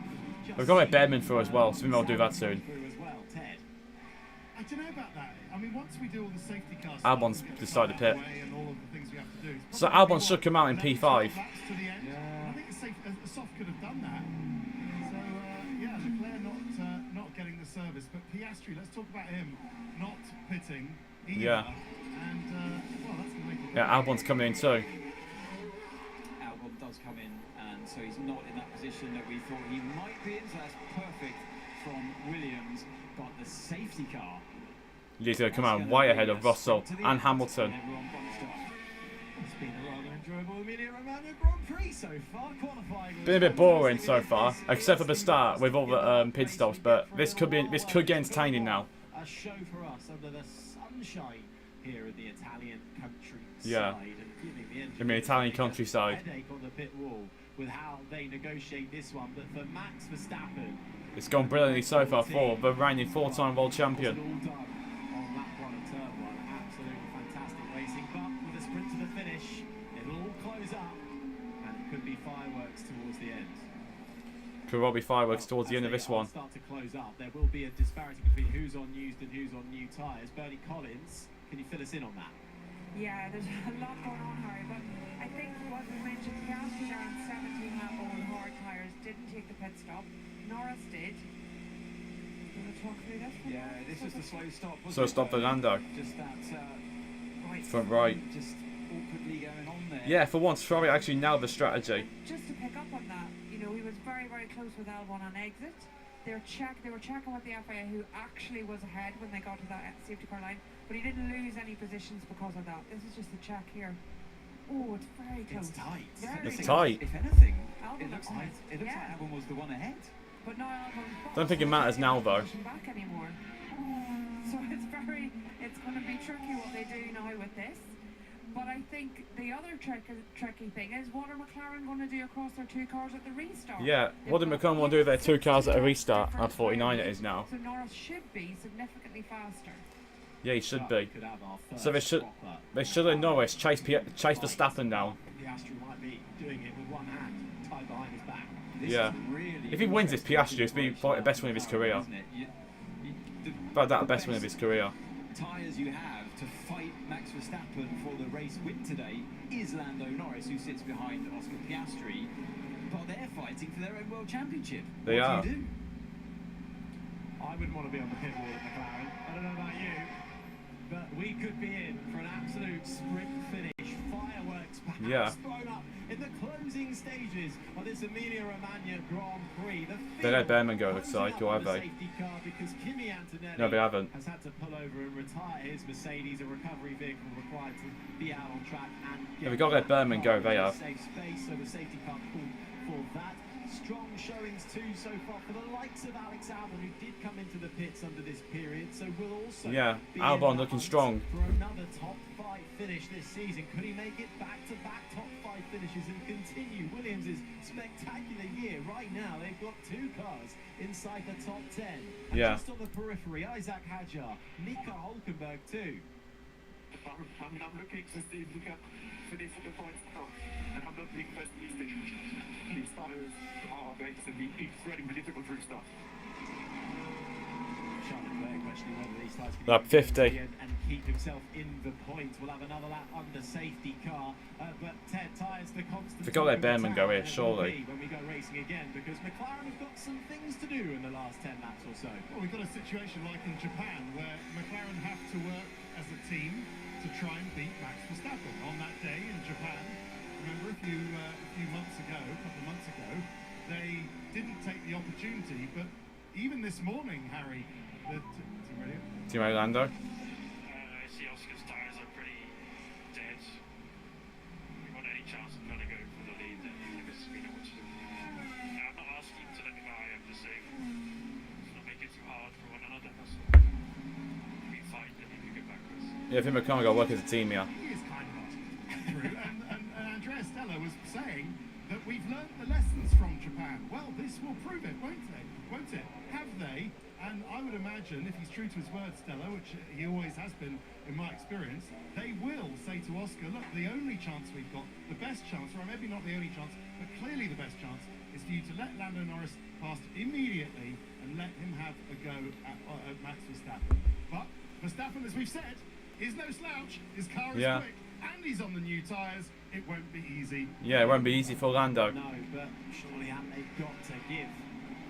We've got a Bearman through as well, so maybe I'll do that soon. Through as well, Ted. I don't know about that. I mean, once we do all the safety cars, Albon's decided to pit. and all of the things we have to do, it's So probably Albon should come out in one P5. laps to the end. I think a soft could have done that. So yeah, Leclerc not getting the service, but Piastri. Let's talk about him not pitting either. Yeah. And well, that's gonna make it. Yeah, Albon's coming in too. Albon does come in, and so he's not in that position that we thought he might be in, so that's perfect from Williams, but the safety car. He's going to come out way ahead of Russell and Hamilton. Everyone bunched up. It's been a rather enjoyable Emilia Romagna Grand Prix so far. Qualifying was Been a bit boring so far, except for the start with all the pit stops. But this could get entertaining now. a show for us under the sunshine here in the Italian countryside. Yeah. And giving the In the engineers Italian a countryside. headache on the pit wall with how they negotiate this one. But for Max Verstappen, It's gone brilliantly so far for the reigning four-time world it's all champion. done on lap one and turn one. Absolutely fantastic racing. But with a sprint to the finish, it'll all close up and it could be fireworks towards the end. Could well be fireworks towards the end of this one. Start to close up. There will be a disparity between who's on used and who's on new tyres. Bernie Collins, can you fill us in on that? Yeah, there's a lot going on, Harry, but I think what we mentioned, Piastri there on 17-lap old hard tyres didn't take the pit stop. Norris did. You want to talk through this? Yeah, this was the slow stop. wasn't Slow it? stop for Lando. Just that right Front right. just awkwardly going on there. Yeah, for once, Ferrari actually nailed the strategy. Just to pick up on that, you know, he was very, very close with Albon on exit. They were checking with the FIA who actually was ahead when they got to that safety car line, but he didn't lose any positions because of that. This is just a check here. Oh, it's very close. It's tight. Very It's close. tight. If anything, Albon it looks like yeah. Albon was the one ahead. But now Albon's Don't think it matters now, though. back anymore. So it's going to be tricky what they do now with this. But I think the other tricky thing is, what are McLaren going to do across their two cars at the restart? Yeah, what did McLaren want to do with their two cars at a restart? At 49 it is now. So Norris should be significantly faster. Yeah, he should But be. we could have our So first proper they should have Norris chase Verstappen down. Piastri might be doing it with one hand tied behind his back. This Yeah. is really If he wins this interesting Piastri, it's be probably the best win of his career. isn't it? About that, the best win of his career. Tyres you have to fight Max Verstappen for the race win today is Lando Norris, who sits behind Oscar Piastri, but they're fighting for their own world championship. They What are. do you do? I wouldn't want to be on the pit wall at McLaren. I don't know about you, but we could be in for an absolute sprint finish. Fireworks perhaps Yeah. thrown up in the closing stages of this Emilia-Romagna Grand Prix. They let Behrman go, looks like, or have the they? safety car because Kimi Antonelli No, they haven't. has had to pull over and retire his Mercedes, a recovery vehicle required to be out on track and Yeah, we gotta let Behrman go, they have. safe space, so the safety car called for that. Strong showings too so far for the likes of Alex Albon, who did come into the pits under this period, so will also Yeah, be Albon in the looking hunt strong. for another top 5 finish this season. Could he make it back-to-back top 5 finishes and continue Williams' spectacular year? Right now, they've got 2 cars inside the top 10. And Yeah. just on the periphery, Isaac Hadjar, Nico Hulkenberg too. I'm looking to see if we can finish the points now. And I'm not being pessimistic. These tires are going to be incredibly difficult to restart. Charlotte Leclerc questioning whether these tires can Lap even 50. get and keep himself in the points. We'll have another lap under safety car, but Ted tyres the constant. They gotta let Behrman go here, and it will surely. be when we go racing again, because McLaren have got some things to do in the last 10 laps or so. Well, we've got a situation like in Japan where McLaren have to work as a team to try and beat Max Verstappen. On that day in Japan, remember a few months ago, a couple of months ago, they didn't take the opportunity, but even this morning, Harry, team radio? Team Orlando. I see Oscar's tyres are pretty dead. If we want any chance of trying to go for the lead, then you give us a screen of what to do. I'm not asking to let me lie, I'm just saying, let's not make it too hard for one another. That's all. We fight, then we can go backwards. Yeah, I think McLaren got to work as a team, yeah. He is kind of true. And Andrea Stella was saying that we've learnt the lessons from Japan. Well, this will prove it, won't they? Won't it? Have they? And I would imagine, if he's true to his word, Stella, which he always has been in my experience, they will say to Oscar, look, the only chance we've got, the best chance, or maybe not the only chance, but clearly the best chance, is for you to let Lando Norris pass immediately and let him have a go at Max Verstappen. But Verstappen, as we've said, is no slouch. His car is Yeah. quick, and he's on the new tyres. It won't be easy. Yeah, it won't be easy for Lando. No, but surely haven't they got to give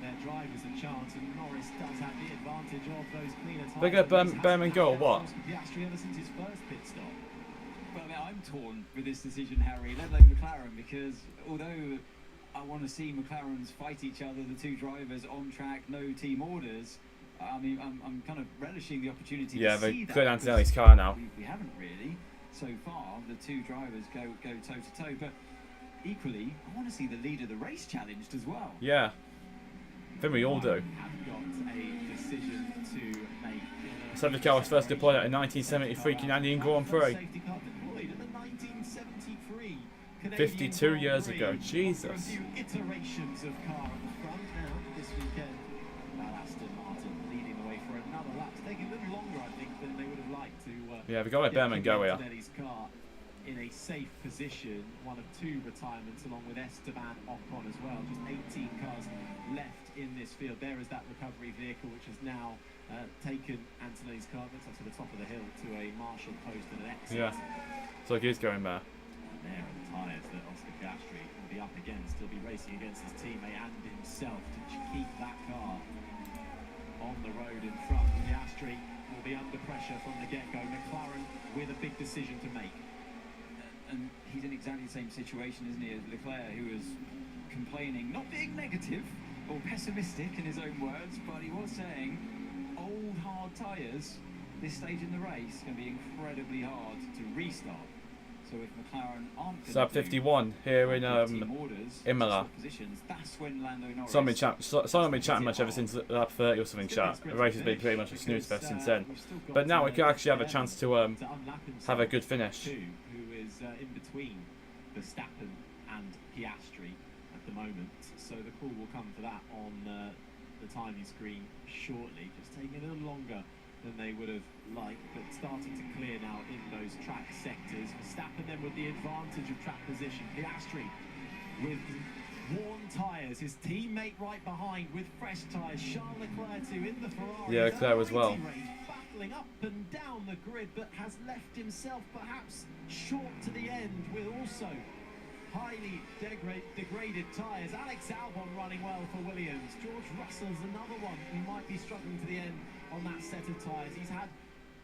their drivers a chance, and Norris does have the advantage of those cleaner tyres. They get Behrman go or what? Piastri ever since his first pit stop. Well, I mean, I'm torn with this decision, Harry, let alone McLaren, because although I want to see McLarens fight each other, the two drivers on track, no team orders, I mean, I'm kind of relishing the opportunity Yeah, to they see that. cleared because Antonelli's car now. We haven't really, so far, the two drivers go toe-to-toe, but equally, I want to see the lead of the race challenged as well. Yeah. I think we all do. Have got a decision to make. Safety car was first deployed at a 1973 Canadian Grand Prix. Safety car deployed at the 1973 Canadian 52 Grand years Prix. ago. After Jesus. a few iterations of car at the front now this weekend. Now Aston Martin leading the way for another lap. It's taking a little longer, I think, than they would have liked to. Yeah, we got to let Behrman go here. Antonelli's car in a safe position, one of 2 retirements, along with Esteban Ocon as well. Just 18 cars left in this field. There is that recovery vehicle, which has now taken Antonelli's car, looks like to the top of the hill, to a marshal post and an exit. Yeah. So he's going there. And there are the tyres that Oscar Piastri will be up against. He'll be racing against his teammate and himself to keep that car on the road in front. Piastri will be under pressure from the get-go. McLaren with a big decision to make. And he's in exactly the same situation, isn't he, as Leclerc, who was complaining, not being negative or pessimistic in his own words, but he was saying old hard tyres, this stage in the race, is going to be incredibly hard to restart. So if McLaren aren't going Sub 51 here in Imola. positions, that's when Lando Norris. Someone been chatting much ever since lap 30 or something. Chat. The race has been pretty much a snooze fest since then. But now we can actually have a chance to have a good finish. Who is in between Verstappen and Piastri at the moment. So the call will come for that on the timing screen shortly. Just taking a little longer than they would have liked, but starting to clear now in those track sectors. Verstappen then with the advantage of track position. Piastri with worn tyres, his teammate right behind with fresh tyres. Charles Leclerc too in the Ferrari. Yeah, Leclerc as well. Battling up and down the grid, but has left himself perhaps short to the end with also highly degraded tyres. Alex Albon running well for Williams. George Russell's another one who might be struggling to the end on that set of tyres. He's had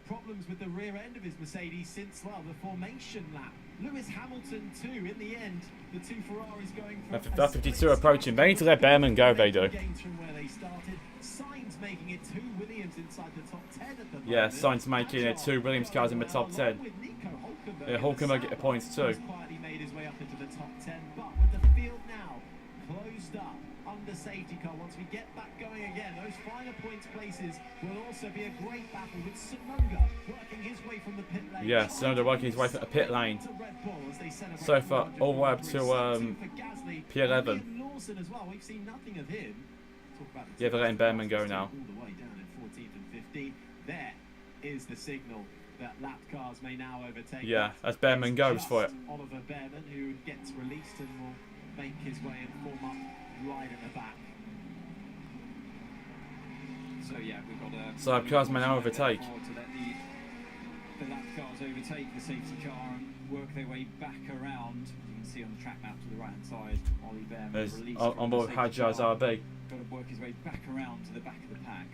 problems with the rear end of his Mercedes since, well, the formation lap. Lewis Hamilton too, in the end, the two Ferraris going for That 52 approaching. They need to let Behrman go, they do. from where they started. Sainz making it 2 Williams inside the top 10 at the moment. Yeah, Sainz making it 2 Williams cars in the top 10. Yeah, Hulkenberg get the points too. Quietly made his way up into the top 10, but with the field now closed up under safety car, once we get back going again, those finer points places will also be a great battle with Tsunoda working his way from the pit lane. Yeah, Tsunoda working his way from the pit lane. So far, all the way up to P11. Lawson as well. We've seen nothing of him. Yeah, they're letting Behrman go now. All the way down in 14th and 15th. There is the signal that lap cars may now overtake. Yeah, as Behrman goes for it. Oliver Behrman, who gets released and will make his way and form up right at the back. So yeah, we've got a. So lap cars may now overtake. To let the lap cars overtake the safety car and work their way back around. You can see on the track map to the right hand side, Ollie Behrman There's released on board Hajjar's RB. Got to work his way back around to the back of the pack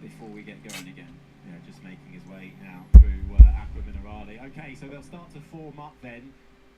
before we get going again. Yeah, just making his way now through Aqua Minerale. Okay, so they'll start to form up then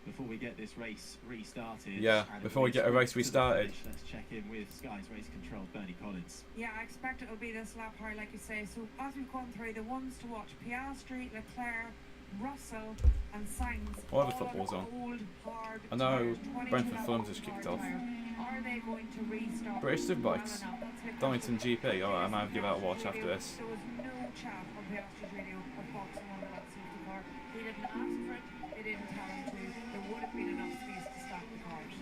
before we get this race restarted. Yeah, before we get a race restarted. Let's check in with Sky's race control, Bernie Collins. Yeah, I expect it'll be this lap high, like you say. So as we've gone through, the ones to watch: Piastri, Leclerc, Russell, and Sainz. What other football's on? Old, hard I know tyres, 22 Brentford lap Fulham's just old kicked hard off. tyre. Are they going to restart? British Superbikes. Well enough? That's a bit Donington GP. Alright, I might have to give that a watch There after this. was no chat on Piastri's radio or Fox on that safety car. They didn't ask for it. They didn't tell him to. There would have been enough space to stop the cars.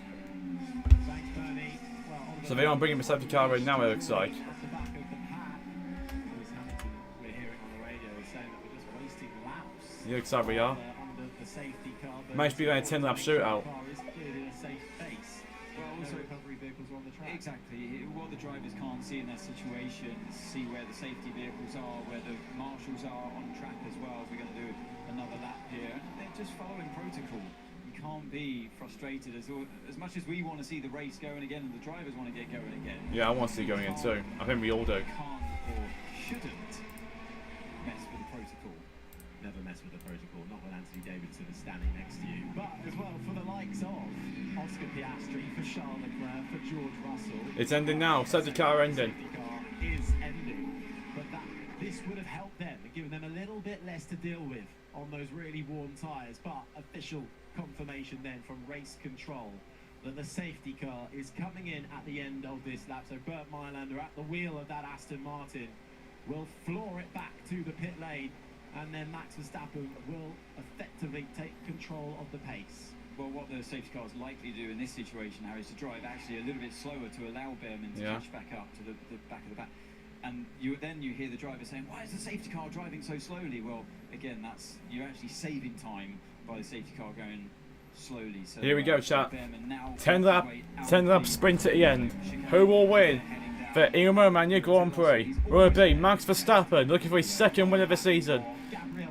Thanks, Bernie. Well, So they aren't bringing the safety car in now, it looks like. Off the back of the pack, Lewis Hamilton, we're hearing on the radio, is saying that we're just wasting laps. It looks like we are. Under the safety car, but Might be like a 10-lap shootout. the car is cleared in a safe space. Well, No also recovery vehicles are on the track. exactly what the drivers can't see in that situation, see where the safety vehicles are, where the marshals are on track as well. If we're going to do another lap here, they're just following protocol. You can't be frustrated as much as we want to see the race going again and the drivers want to get going again. Yeah, I want to see going in too. I think we all do. Can't or shouldn't mess with the protocol. Never mess with the protocol, not when Anthony Davidson is standing next to you. But as well for the likes of Oscar Piastri, for Charles Leclerc, for George Russell. It's ending now. Safety car ending. Safety car is ending. But this would have helped them and given them a little bit less to deal with on those really worn tyres. But official confirmation then from race control that the safety car is coming in at the end of this lap. So Bert Mailander at the wheel of that Aston Martin will floor it back to the pit lane. And then Max Verstappen will effectively take control of the pace. Well, what the safety cars likely do in this situation, Harry, is to drive actually a little bit slower to allow Behrman to catch back up to the back of the pack. And then you hear the driver saying, "Why is the safety car driving so slowly?" Well, again, you're actually saving time by the safety car going slowly. So Here we go, chat. Behrman now 10 lap sprint at the end. Who will win the Imola Grand Prix? Will it be Max Verstappen looking for his second win of the season?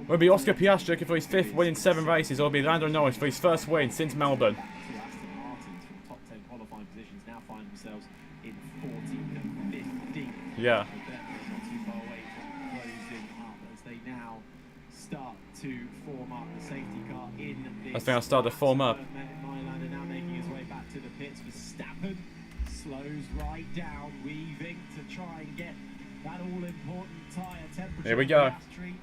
Will it be Oscar Piastri looking for his 5th win in 7 races? Or will it be Lando Norris for his first win since Melbourne? Two Aston Martins from top 10 qualifying positions now find themselves in 14th and 15th. Yeah. But they're not too far away from closing up as they now start to form up the safety car in this. I think I'll start to form up. Mailander now making his way back to the pits. Verstappen slows right down, weaving to try and get that all-important tyre temperature. Here we go. Piastri.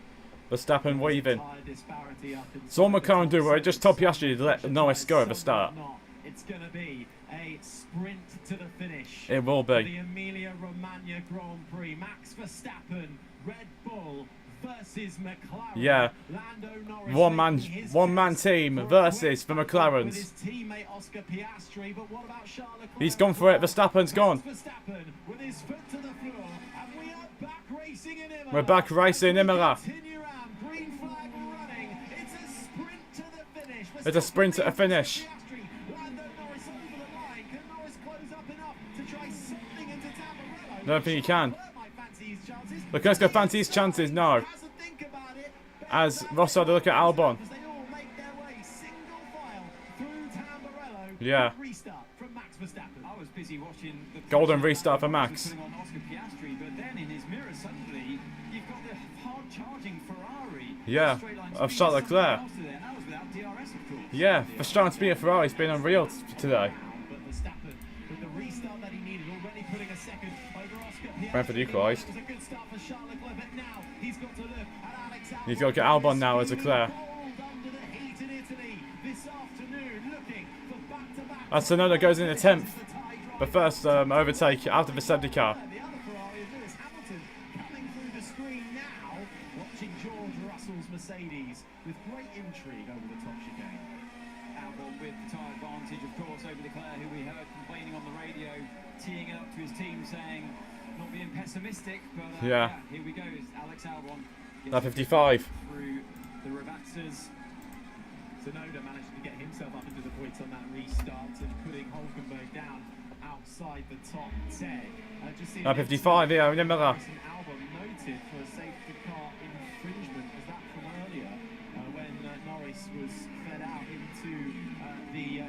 Verstappen weaving. Tyre disparity up in So what McLaren do, I just told Piastri to let Norris go at the start. It's going to be a sprint to the finish. It will The be. Emilia-Romagna Grand Prix. Max Verstappen, Red Bull versus McLaren. Yeah. Lando Norris making his One man case team for a versus the quick with McLarens. his teammate Oscar Piastri, but what about Charles Leclerc? He's gone for it. Verstappen's gone. Verstappen with his foot to the floor, and we are back racing. racing in Imola. We're back racing in Imola. Continue round, green flag running. It's a sprint to the finish. It's a sprint to a finish. Piastri, Lando Norris over the line. Can Norris close up enough to try something into Tamburello? I don't think he can. Might fancy his chances. Look, let's go fancy his chances. No. Has a think about it. As Russell had a look at Albon. As they all make their way single file through Tamburello. Yeah. Restart from Max Verstappen. I was busy watching the Golden restart for Max. putting on Oscar Piastri, but then in his mirror suddenly you've got the hard charging Ferrari. Yeah, Straight line of speed Charles and something Leclerc. else to there, and that was without DRS, of course. Yeah, for starting speed of Ferrari's been unreal today. But Verstappen, with the restart that he needed, already putting a second over Oscar Piastri. Brentford equalised. It was a good start for Charles Leclerc, but now he's got to look at Alex Albon. He's got to get Albon now as Leclerc. Under the heat in Italy this afternoon, looking for back-to-back. As Tsunoda goes in the 10th. The tie drive. The first overtake after the safety car. The other Ferrari is Lewis Hamilton coming through the screen now, watching George Russell's Mercedes with great intrigue over the top chicane. Albon with the tyre advantage, of course, over Leclerc, who we heard complaining on the radio, teeing it up to his team, saying not being pessimistic, but Yeah. here we go. It's Alex Albon gets That 55. through the Ravaxas. Tsunoda managing to get himself up into the points on that restart and putting Hulkenberg down outside the top 10. Just seeing That 55, yeah, remember that. Albon noted for a safety car infringement. Was that from earlier when Norris was fed out into the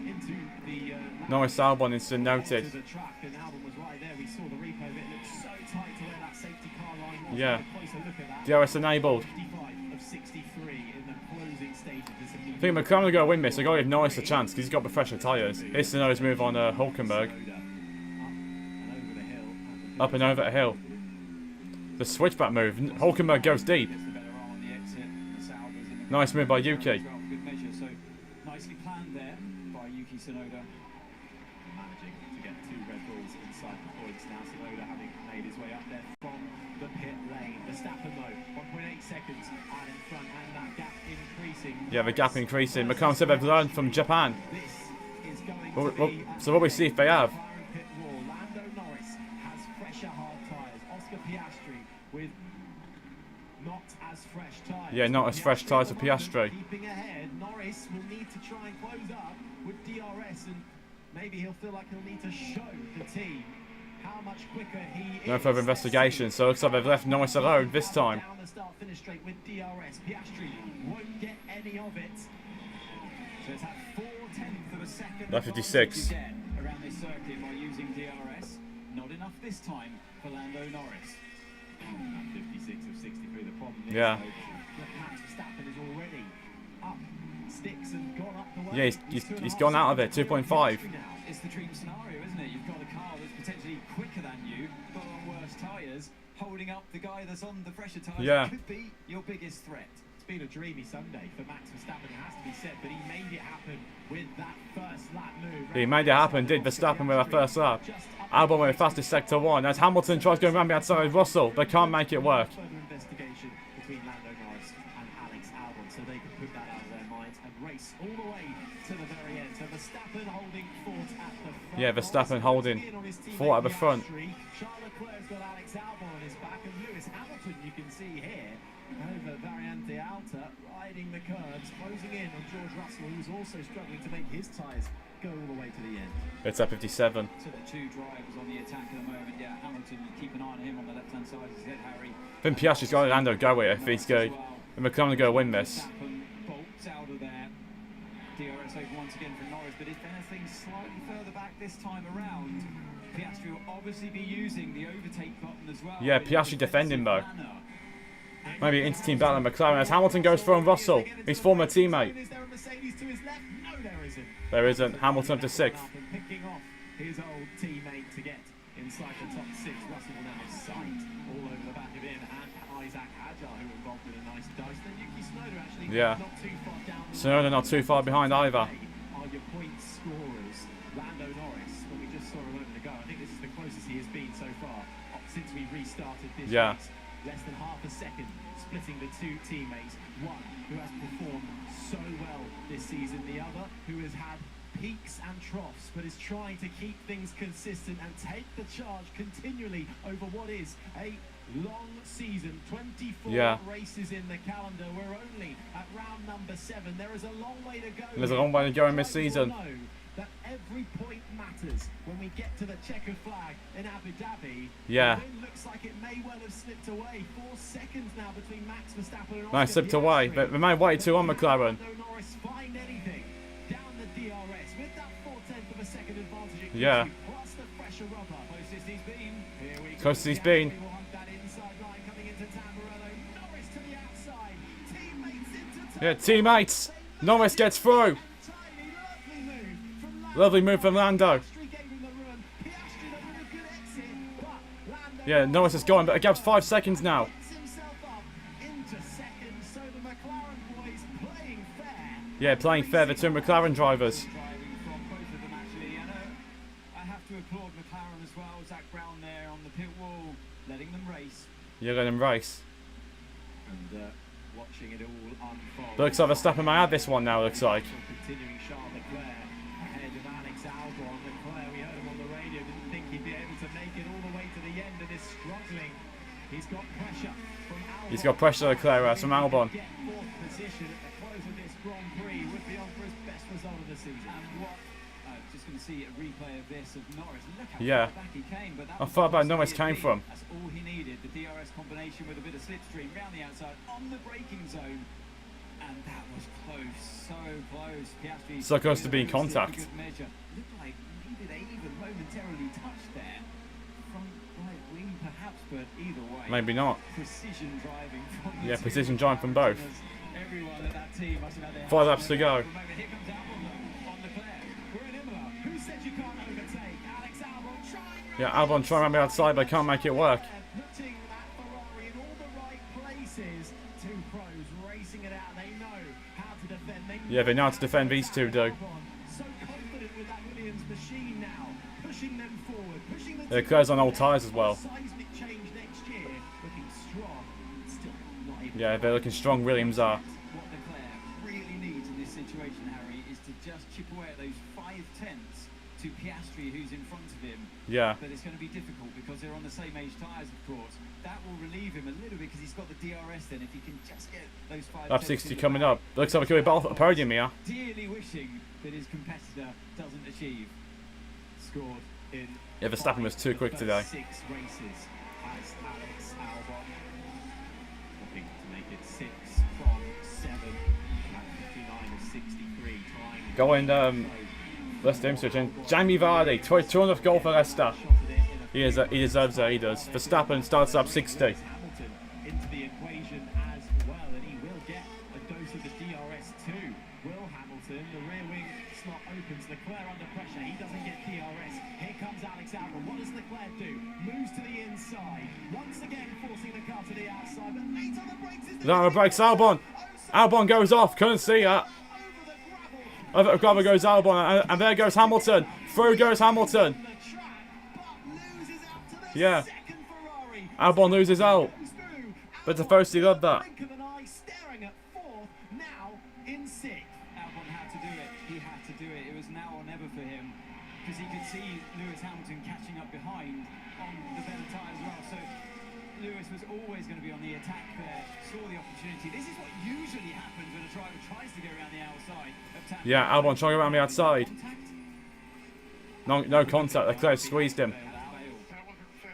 Norris Albon is noted. to the track, and Albon was right there. We saw the replay of it. It looked so tight to where that safety car line was. Yeah. Have a closer look at that. DRS enabled. 55 of 63 in the closing stage of this. I think McLaren are going to win this. They've got to give Norris a chance because he's got the fresher tyres. Here's Tsunoda's move on Hulkenberg. Up and over a hill. The switchback move. Hulkenberg goes deep. Gets the better arm on the exit. Sauber's in the Nice move by Yuki. as well, good measure. So nicely planned there by Yuki Tsunoda. Managing to get two Red Bulls inside the points now. Tsunoda having made his way up there from the pit lane. Verstappen though, 1.8 seconds out in front, and that gap increasing. Yeah, the gap increasing. McLaren said they've learned from Japan. This is going to be So what we see if they have. pit wall. Lando Norris has fresher hard tyres. Oscar Piastri with not as fresh tyres. Yeah, not as fresh tyres for Piastri. Keeping ahead, Norris will need to try and close up with DRS, and maybe he'll feel like he'll need to show the team how much quicker he is. No further investigation, so it looks like they've left Norris alone this time. Down the start finish straight with DRS. Piastri won't get any of it. So it's at 4/10 of a second. That 56. advantage you get around this circuit by using DRS. Not enough this time for Lando Norris. At 56 of 63, the problem is Yeah. though, that Max Verstappen is already up sticks and gone up the way. Yeah, he's gone out of it, 2.5. It's the dream scenario, isn't it? You've got a car that's potentially quicker than you, but on worse tyres, holding up the guy that's on the fresher tyres. Yeah. Could be your biggest threat. It's been a dreamy Sunday for Max Verstappen, it has to be said, but he made it happen with that first lap move. He made it happen, did Verstappen with that first lap. Albon with the fastest sector 1. As Hamilton tries going around the outside of Russell, they can't make it work. Further investigation between Lando Norris and Alex Albon, so they can put that out of their minds and race all the way to the very end. So Verstappen holding fort at the front. Yeah, Verstappen holding fort at the front. Charles Leclerc's got Alex Albon on his back, and Lewis Hamilton, you can see here, over Variante Alta, riding the curbs, closing in on George Russell, who's also struggling to make his tyres go all the way to the end. It's at 57. So the two drivers on the attack at the moment. Yeah, Hamilton, you keep an eye on him on the left-hand side as head, Harry. I think Piastri's got Lando go with it if he's good. And McLaren go win this. Verstappen bolts out of there. DRS over once again for Norris, but if anything, slightly further back this time around. Piastri will obviously be using the overtake button as well. Yeah, in a Piastri defending though. defensive manner. Maybe inter-team battle in McLaren as Hamilton goes for Russell, his former teammate. Is there a Mercedes to his left? No, there isn't. There isn't. Hamilton up to 6th. Picking off his old teammate to get inside the top 6. Russell will now have sight all over the back of him, and Isaac Hadjar, who were involved in a nice dice. Then Yuki Tsunoda actually Yeah. not too far down. Tsunoda not too far behind either. Are your point scorers Lando Norris? What we just saw a moment ago. I think this is the closest he has been so far since we restarted this Yeah. race. Less than half a second splitting the two teammates. One who has performed so well this season, the other who has had peaks and troughs, but is trying to keep things consistent and take the charge continually over what is a long season, 24 Yeah. races in the calendar. We're only at round number 7. There is a long way to go. There's a long way to go in this season. Know that every point matters when we get to the checkered flag in Abu Dhabi. Yeah. The win looks like it may well have slipped away. 4 seconds now between Max Verstappen and Nice, Oscar slipped away, Piastri. but we may wait too on McLaren. Lando Norris find anything down the DRS with that 4/10 of a second advantage. It gives Yeah. you plus the fresher rubber. Closest he's been. Here we go. Closest he's been. Piastri will hunt that inside line coming into Tamburello. Norris to the outside. Teammates into Yeah, teammates. Norris gets through. tiny, lovely move from Lando. Lovely move from Lando. Piastri gave him the run. Piastri though with a good exit, but Lando Yeah, Norris is gone, but it gives 5 seconds now. picks himself up into second. So the McLaren boys playing fair. Yeah, playing fair, the 2 McLaren drivers. Driving from both of them actually, and I have to applaud McLaren as well. Zach Brown there on the pit wall, letting them race. You're going to race. And watching it all unfold. Looks like Verstappen may have this one now, looks like. Continuing Charles Leclerc ahead of Alex Albon. Leclerc, we heard him on the radio, didn't think he'd be able to make it all the way to the end and is struggling. He's got pressure from Albon. He's got pressure, Leclerc, from Albon. Get 4th position at the close of this Grand Prix would be on for his best result of the season. And what? Just going to see a replay of this of Norris. Look how Yeah. far back he came. But that How was far back all Norris he came needed. from. That's all he needed. The DRS combination with a bit of slipstream round the outside on the braking zone. And that was close. So close. Piastri. So close to being with a contact. good measure. Looked like maybe they even momentarily touched there. Front right wing perhaps, but either way. Maybe not. Precision driving from the Yeah, two precision driving from both. Everyone at that team must have had their 5 hands laps to on go. the moment. Here comes Albon though, on Leclerc. We're in Imola. Who said you can't overtake? Alex Albon trying. Yeah, Albon trying to run me outside, but can't make it work. Putting that Ferrari in all the right places. 2 pros racing it out. They know how to defend. Yeah, they know how to defend, these two do. So confident with that Williams machine now, pushing them forward, pushing the Leclerc's on old tyres as well. seismic change next year, looking strong. Still not able Yeah, they're looking strong, Williams are. What Leclerc really needs in this situation, Harry, is to just chip away at those 5/10ths to Piastri, who's in front of him. Yeah. But it's going to be difficult because they're on the same age tyres, of course. That will relieve him a little bit because he's got the DRS then. If he can just get those 5 Lap 60 coming up. Looks like we could be battle for the podium here. Dearly wishing that his competitor doesn't achieve. scored in. Yeah, Verstappen was too quick today. 6 races has Alex Albon. Looking to make it 6 from 7 at 59 of 63. Trying Going, let's do him switching. Jamie Vardy, 200th goal for Leicester. He deserves it, he does. Verstappen starts up 60. Hamilton into the equation as well, and he will get a dose of the DRS too. Will Hamilton, the rear wing slot opens, Leclerc under pressure, he doesn't get DRS. Here comes Alex Albon. What does Leclerc do? Moves to the inside, once again forcing the car to the outside, but late on the brakes is Now breaks Albon. Albon goes off, couldn't see that. Over the gravel goes Albon, and there goes Hamilton. Through goes Hamilton. Yeah. Albon loses out. But the first he loved that. Staring at 4th, now in 6th. Albon had to do it. He had to do it. It was now or never for him because he could see Lewis Hamilton catching up behind on the better tyre as well. So Lewis was always going to be on the attack there. Saw the opportunity. This is what usually happens when a driver tries to go around the outside. Yeah, Albon trying around the outside. No contact. Leclerc squeezed him. That wasn't fair.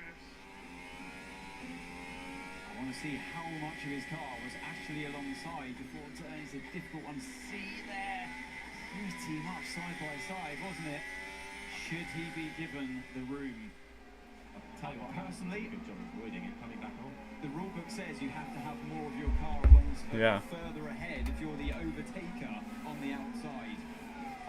I want to see how much of his car was actually alongside before turns. A difficult one to see there. Pretty much side by side, wasn't it? Should he be given the room? Tell you what, personally, good job avoiding it coming back on. The rule book says you have to have more of your car alongside, Yeah. further ahead if you're the overtaker on the outside.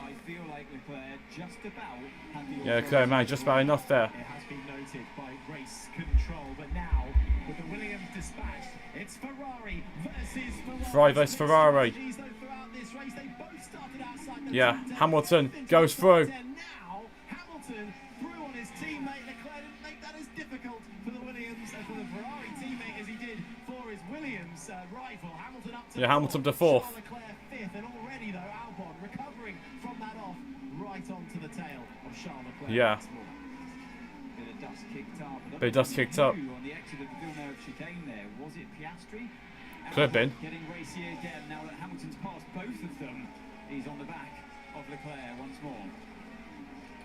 I feel like Leclerc just about had the Yeah, Leclerc managed just about enough there. It has been noted by race control, but now with the Williams dispatched, it's Ferrari versus Ferrari. Ferrari versus Ferrari. Throughout this race, they both started outside the Yeah, top 10. Hamilton goes through. Now Hamilton through on his teammate. Leclerc didn't make that as difficult for the Williams for the Ferrari teammate as he did for his Williams rival. Hamilton up to Yeah, Hamilton to 4th. Charles Leclerc 5th, and already though Albon recovering from that off right onto the tail of Charles Leclerc. Yeah. Bit of dust kicked up. Bit of dust kicked up. On the exit of the Villeneuve chicane there, was it Piastri? Could have been. Getting racy again. Now that Hamilton's passed both of them, he's on the back of Leclerc once more.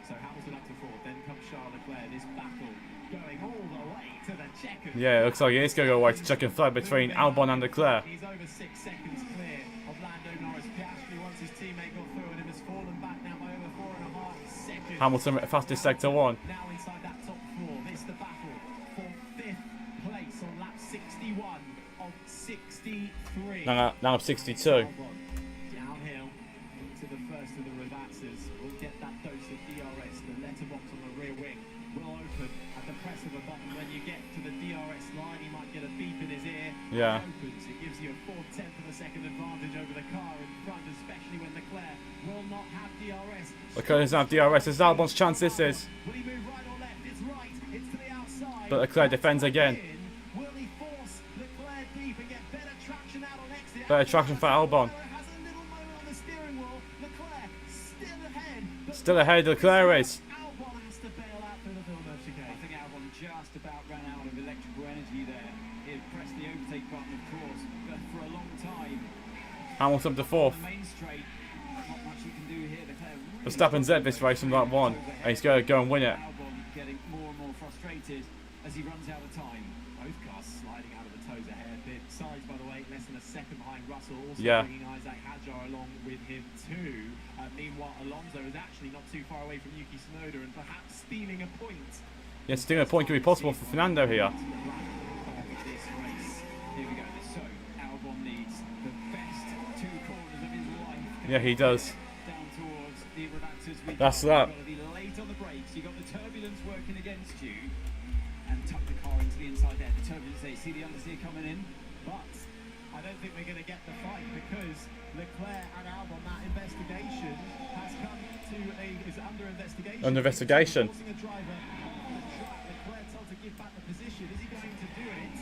So Hamilton up to fourth, then comes Charles Leclerc. This battle going all the way to the checkered. Yeah, it looks like it's going to go away to checkered flag between Albon and Leclerc. He's over 6 seconds clear of Lando Norris. Piastri, once his teammate got through and him, has fallen back now by over 4.5 seconds. Hamilton fastest sector 1. Now inside that top 4, this the battle for 5th place on lap 61 of 63. Now 62. Downhill to the first of the Ravazzas. We'll get that dose of DRS. The letterbox on the rear wing will open at the press of a button. When you get to the DRS line, he might get a beep in his ear. Yeah. It opens. It gives you a 4/10 of a second advantage over the car in front, especially when Leclerc will not have DRS. Leclerc doesn't have DRS. It's Albon's chance this is. Will he move right or left? It's right. It's to the outside. But Leclerc defends again. Will he force Leclerc deep and get better traction out on exit? Better traction for Albon. Has a little moment on the steering wheel. Leclerc still ahead. But Still ahead, Leclerc is. Albon has to bail out through the Villeneuve I chicane. think Albon just about ran out of electrical energy there. He had pressed the overtake button, of course, but for a long time. Hamilton up to fourth. The main straight, not much you can do here. Leclerc really Verstappen's led this race from lap 1, and he's going to go and win it. Albon getting more and more frustrated as he runs out of time. Both cars sliding out of the toes a hairpin. Sainz, by the way, less than a second behind Russell. Also Yeah. bringing Isaac Hadjar along with him too. Meanwhile, Alonso is actually not too far away from Yuki Tsunoda and perhaps stealing a point. Yeah, stealing a point could be possible for Fernando here. Of this race. Here we go. So Albon leads the best 2 corners of his life. Yeah, he does. Down towards the Ravazzas. That's that. You've got to be late on the brakes. You've got the turbulence working against you, and tuck the car into the inside there. The turbulence there. See the understeer coming in. But I don't think we're going to get the fight because Leclerc and Albon, that investigation has come to is under investigation. Under investigation. Forcing a driver on the track. Leclerc told to give back the position. Is he going to do it?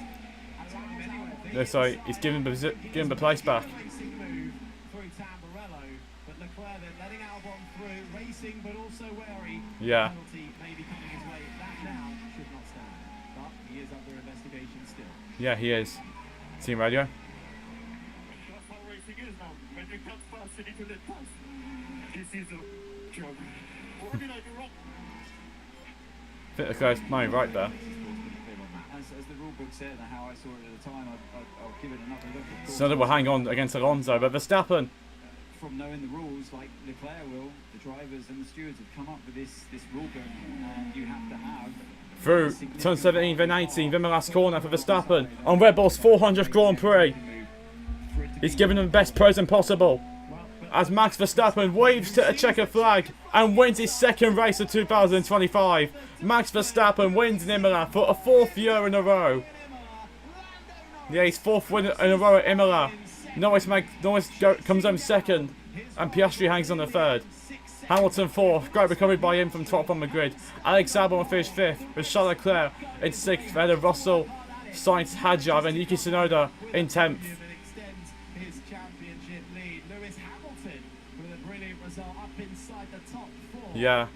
Allows Albon- No, sorry, he's giving the place back. Racing move through Tamburello, but Leclerc then letting Albon through, racing but also wary. Yeah. Penalty may be coming his way. That now should not stand, but he is under investigation still. Yeah, he is. Team radio. That's how racing is now. When you cut fast, you need to let pass. This is a job. What did I do wrong? I think Leclerc's money right there. As the rule book said, and how I saw it at the time, I'll give it another look. Of course. Tsunoda will hang on against Alonso, but Verstappen. From knowing the rules, like Leclerc will, the drivers and the stewards have come up with this rule book, and you have to have. Through turn 17, then 18, then the last corner for Verstappen on Red Bull's 400th Grand Prix. He's given them the best present possible as Max Verstappen waves to a checkered flag and wins his 2nd race of 2025. Max Verstappen wins in Imola for a 4th year in a row. Yeah, his 4th win in a row at Imola. Norris comes home 2nd and Piastri hangs on the 3rd. Hamilton 4th, great recovery by him from top on the grid. Alex Albon finished 5th, with Charles Leclerc in 6th, ahead of Russell, Sainz, Hadjar, and Yuki Tsunoda in 10th. Extends his championship lead. Lewis Hamilton with a brilliant result up inside the top 4. Yeah,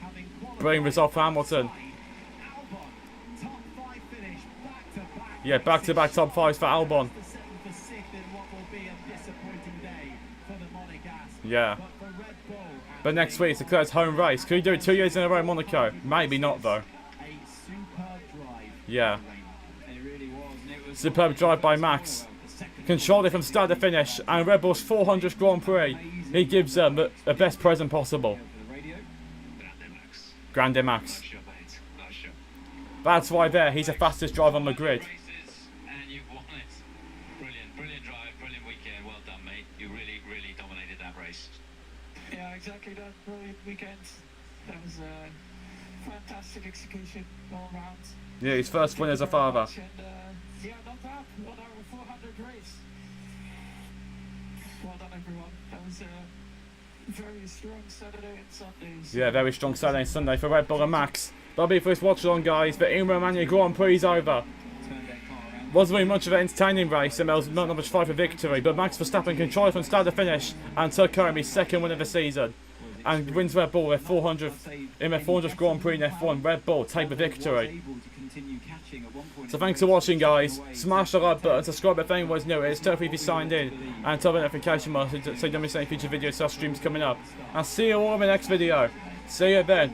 brilliant result for Hamilton. Albon, top 5 finish, back-to-back. Yeah, back-to-back top 5s for Albon. The 7th to 6th in what will be a disappointing day for the Monegasque. Yeah. But for Red Bull and But next week it's Leclerc's home race. Could he do it 2 years in a row in Monaco? Maybe not though. a superb drive. Yeah. It really was, and it was Superb drive by Max. Controlled it from start to finish, and Red Bull's 400th Grand Prix. He gives them the best present possible. for the radio. Grande Max. Grande Max. Nice job, mate. Nice job. That's why there, he's the fastest driver on the grid. Races, and you've won it. Brilliant, brilliant drive, brilliant weekend. Well done, mate. You really, really dominated that race. Yeah, exactly that. Brilliant weekend. That was a fantastic execution all round. Yeah, his first win as a father. And, yeah, not bad. 1 hour 400 race. Well done, everyone. That was a very strong Saturday and Sunday. So Yeah, very strong Saturday and Sunday for Red Bull and Max. That'll be it for this watch along, guys. The Imola Grand Prix is over. Turned their car around. Wasn't really much of an entertaining race, and there was not much fight for victory, but Max Verstappen controlled from start to finish and took home his 2nd win of the season. and wins Red Bull their 400th Grand Prix in F1. Red Bull take the victory. So thanks for watching, guys. Smash the like button, subscribe if anyone's new. It's totally if you signed in, and turn the notification bell so you don't miss any future videos or streams coming up. I'll see you all in the next video. See you then.